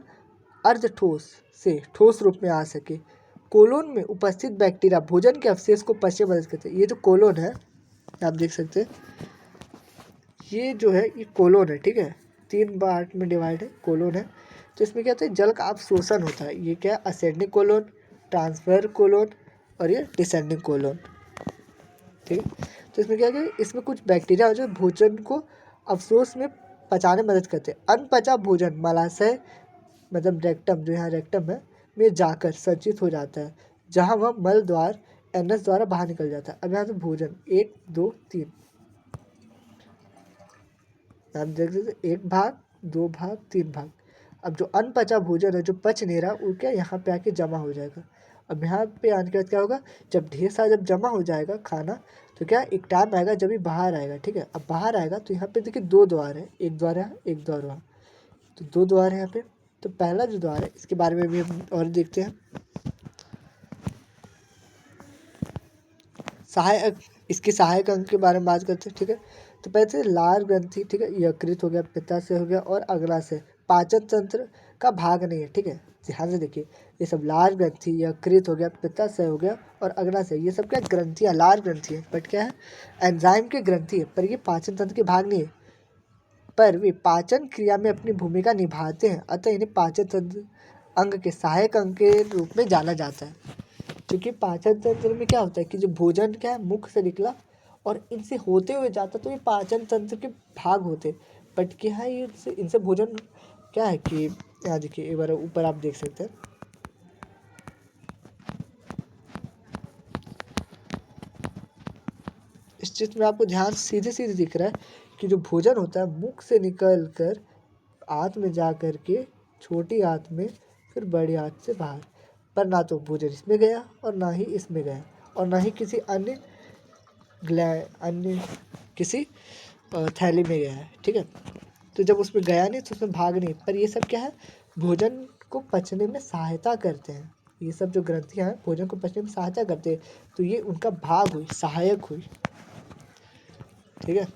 अर्ध ठोस से ठोस रूप में आ सके। कोलोन में उपस्थित बैक्टीरिया भोजन के अवशेष को पचने में मदद करते हैं। ये जो कोलोन है आप देख सकते हैं, ये जो है ये कोलोन है। ठीक है, 3 पार्ट में डिवाइड है, कोलोन है। तो इसमें क्या होता है, जल का अवशोषण होता है। ये क्या है, असेंडिंग कोलोन, ट्रांसफर कोलोन और ये डिसेंडिंग कोलोन। ठीक है, तो इसमें क्या है, इसमें कुछ बैक्टीरिया जो भोजन को अवशोष में पचाने में मदद करते हैं। अनपचा भोजन मलाशय, मतलब रेक्टम, जो यहाँ रेक्टम है, में जाकर संचित हो जाता है, जहाँ वह मल द्वार एनस द्वारा बाहर निकल जाता है। अब यहाँ से भोजन 1 2 3, आप देख सकते 1 भाग 2 भाग 3 भाग। अब जो अनपचा भोजन है, जो पच नहीं रहा, वो क्या यहाँ पे आके जमा हो जाएगा अब यहाँ पे आने के बाद क्या होगा, जब ढेर सारा जब जमा हो जाएगा खाना, तो क्या एक टाइम आएगा जब ये बाहर आएगा, ठीक है। अब बाहर आएगा तो यहाँ पे देखिए 2 द्वार है, एक द्वार यहाँ, एक द्वार वहाँ, तो 2 द्वार है यहाँ पे। तो पहला जो द्वार है इसके बारे में भी हम और देखते हैं। सहायक, इसके सहायक अंग के बारे में बात करते हैं, ठीक है। तो पहले से लार ग्रंथि, ठीक है, यकृत हो गया, पित्ताशय हो गया और अग्नाशय पाचन तंत्र का भाग नहीं है, ठीक है। ध्यान से देखिए, ये सब लार ग्रंथि, यकृत हो गया, पित्ताशय हो गया और अग्नाशय, ये सब क्या ग्रंथियाँ, लार ग्रंथि है, बट क्या है, एंजाइम की ग्रंथि है, पर ये पाचन तंत्र के भाग नहीं है, पर वे पाचन क्रिया में अपनी भूमिका निभाते हैं, अतः इन्हें पाचन तंत्र अंग के सहायक अंग के रूप में जाना जाता है। क्योंकि पाचन तंत्र में क्या होता है कि जो भोजन क्या है मुख से निकला और इनसे होते हुए जाता, तो ये पाचन तंत्र के भाग होते, बट क्या है, ये इनसे भोजन क्या है कि यहाँ देखिए, एक बार ऊपर आप देख सकते हैं, इस चित्र में आपको ध्यान सीधे सीधे दिख रहा है कि जो भोजन होता है मुख से निकल कर आंत में जा कर के छोटी आंत में, फिर बड़ी आंत से बाहर, पर ना तो भोजन इसमें गया और ना ही इसमें गया और ना ही किसी अन्य अन्य किसी थैली में गया है, ठीक है। तो जब उसमें गया नहीं तो उसमें भाग नहीं, पर ये सब क्या है, भोजन को पचने में सहायता करते हैं, ये सब जो ग्रंथियाँ हैं भोजन को पचने में सहायता करते हैं, तो ये उनका भाग हुई, सहायक हुई, ठीक है।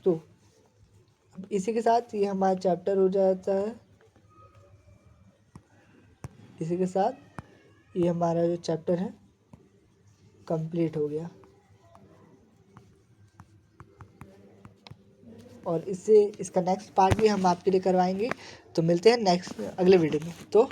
तो इसी के साथ ये हमारा चैप्टर हो जाता है, इसी के साथ ये हमारा जो चैप्टर है कंप्लीट हो गया, और इससे इसका नेक्स्ट पार्ट भी हम आपके लिए करवाएंगे। तो मिलते हैं नेक्स्ट अगले वीडियो में। तो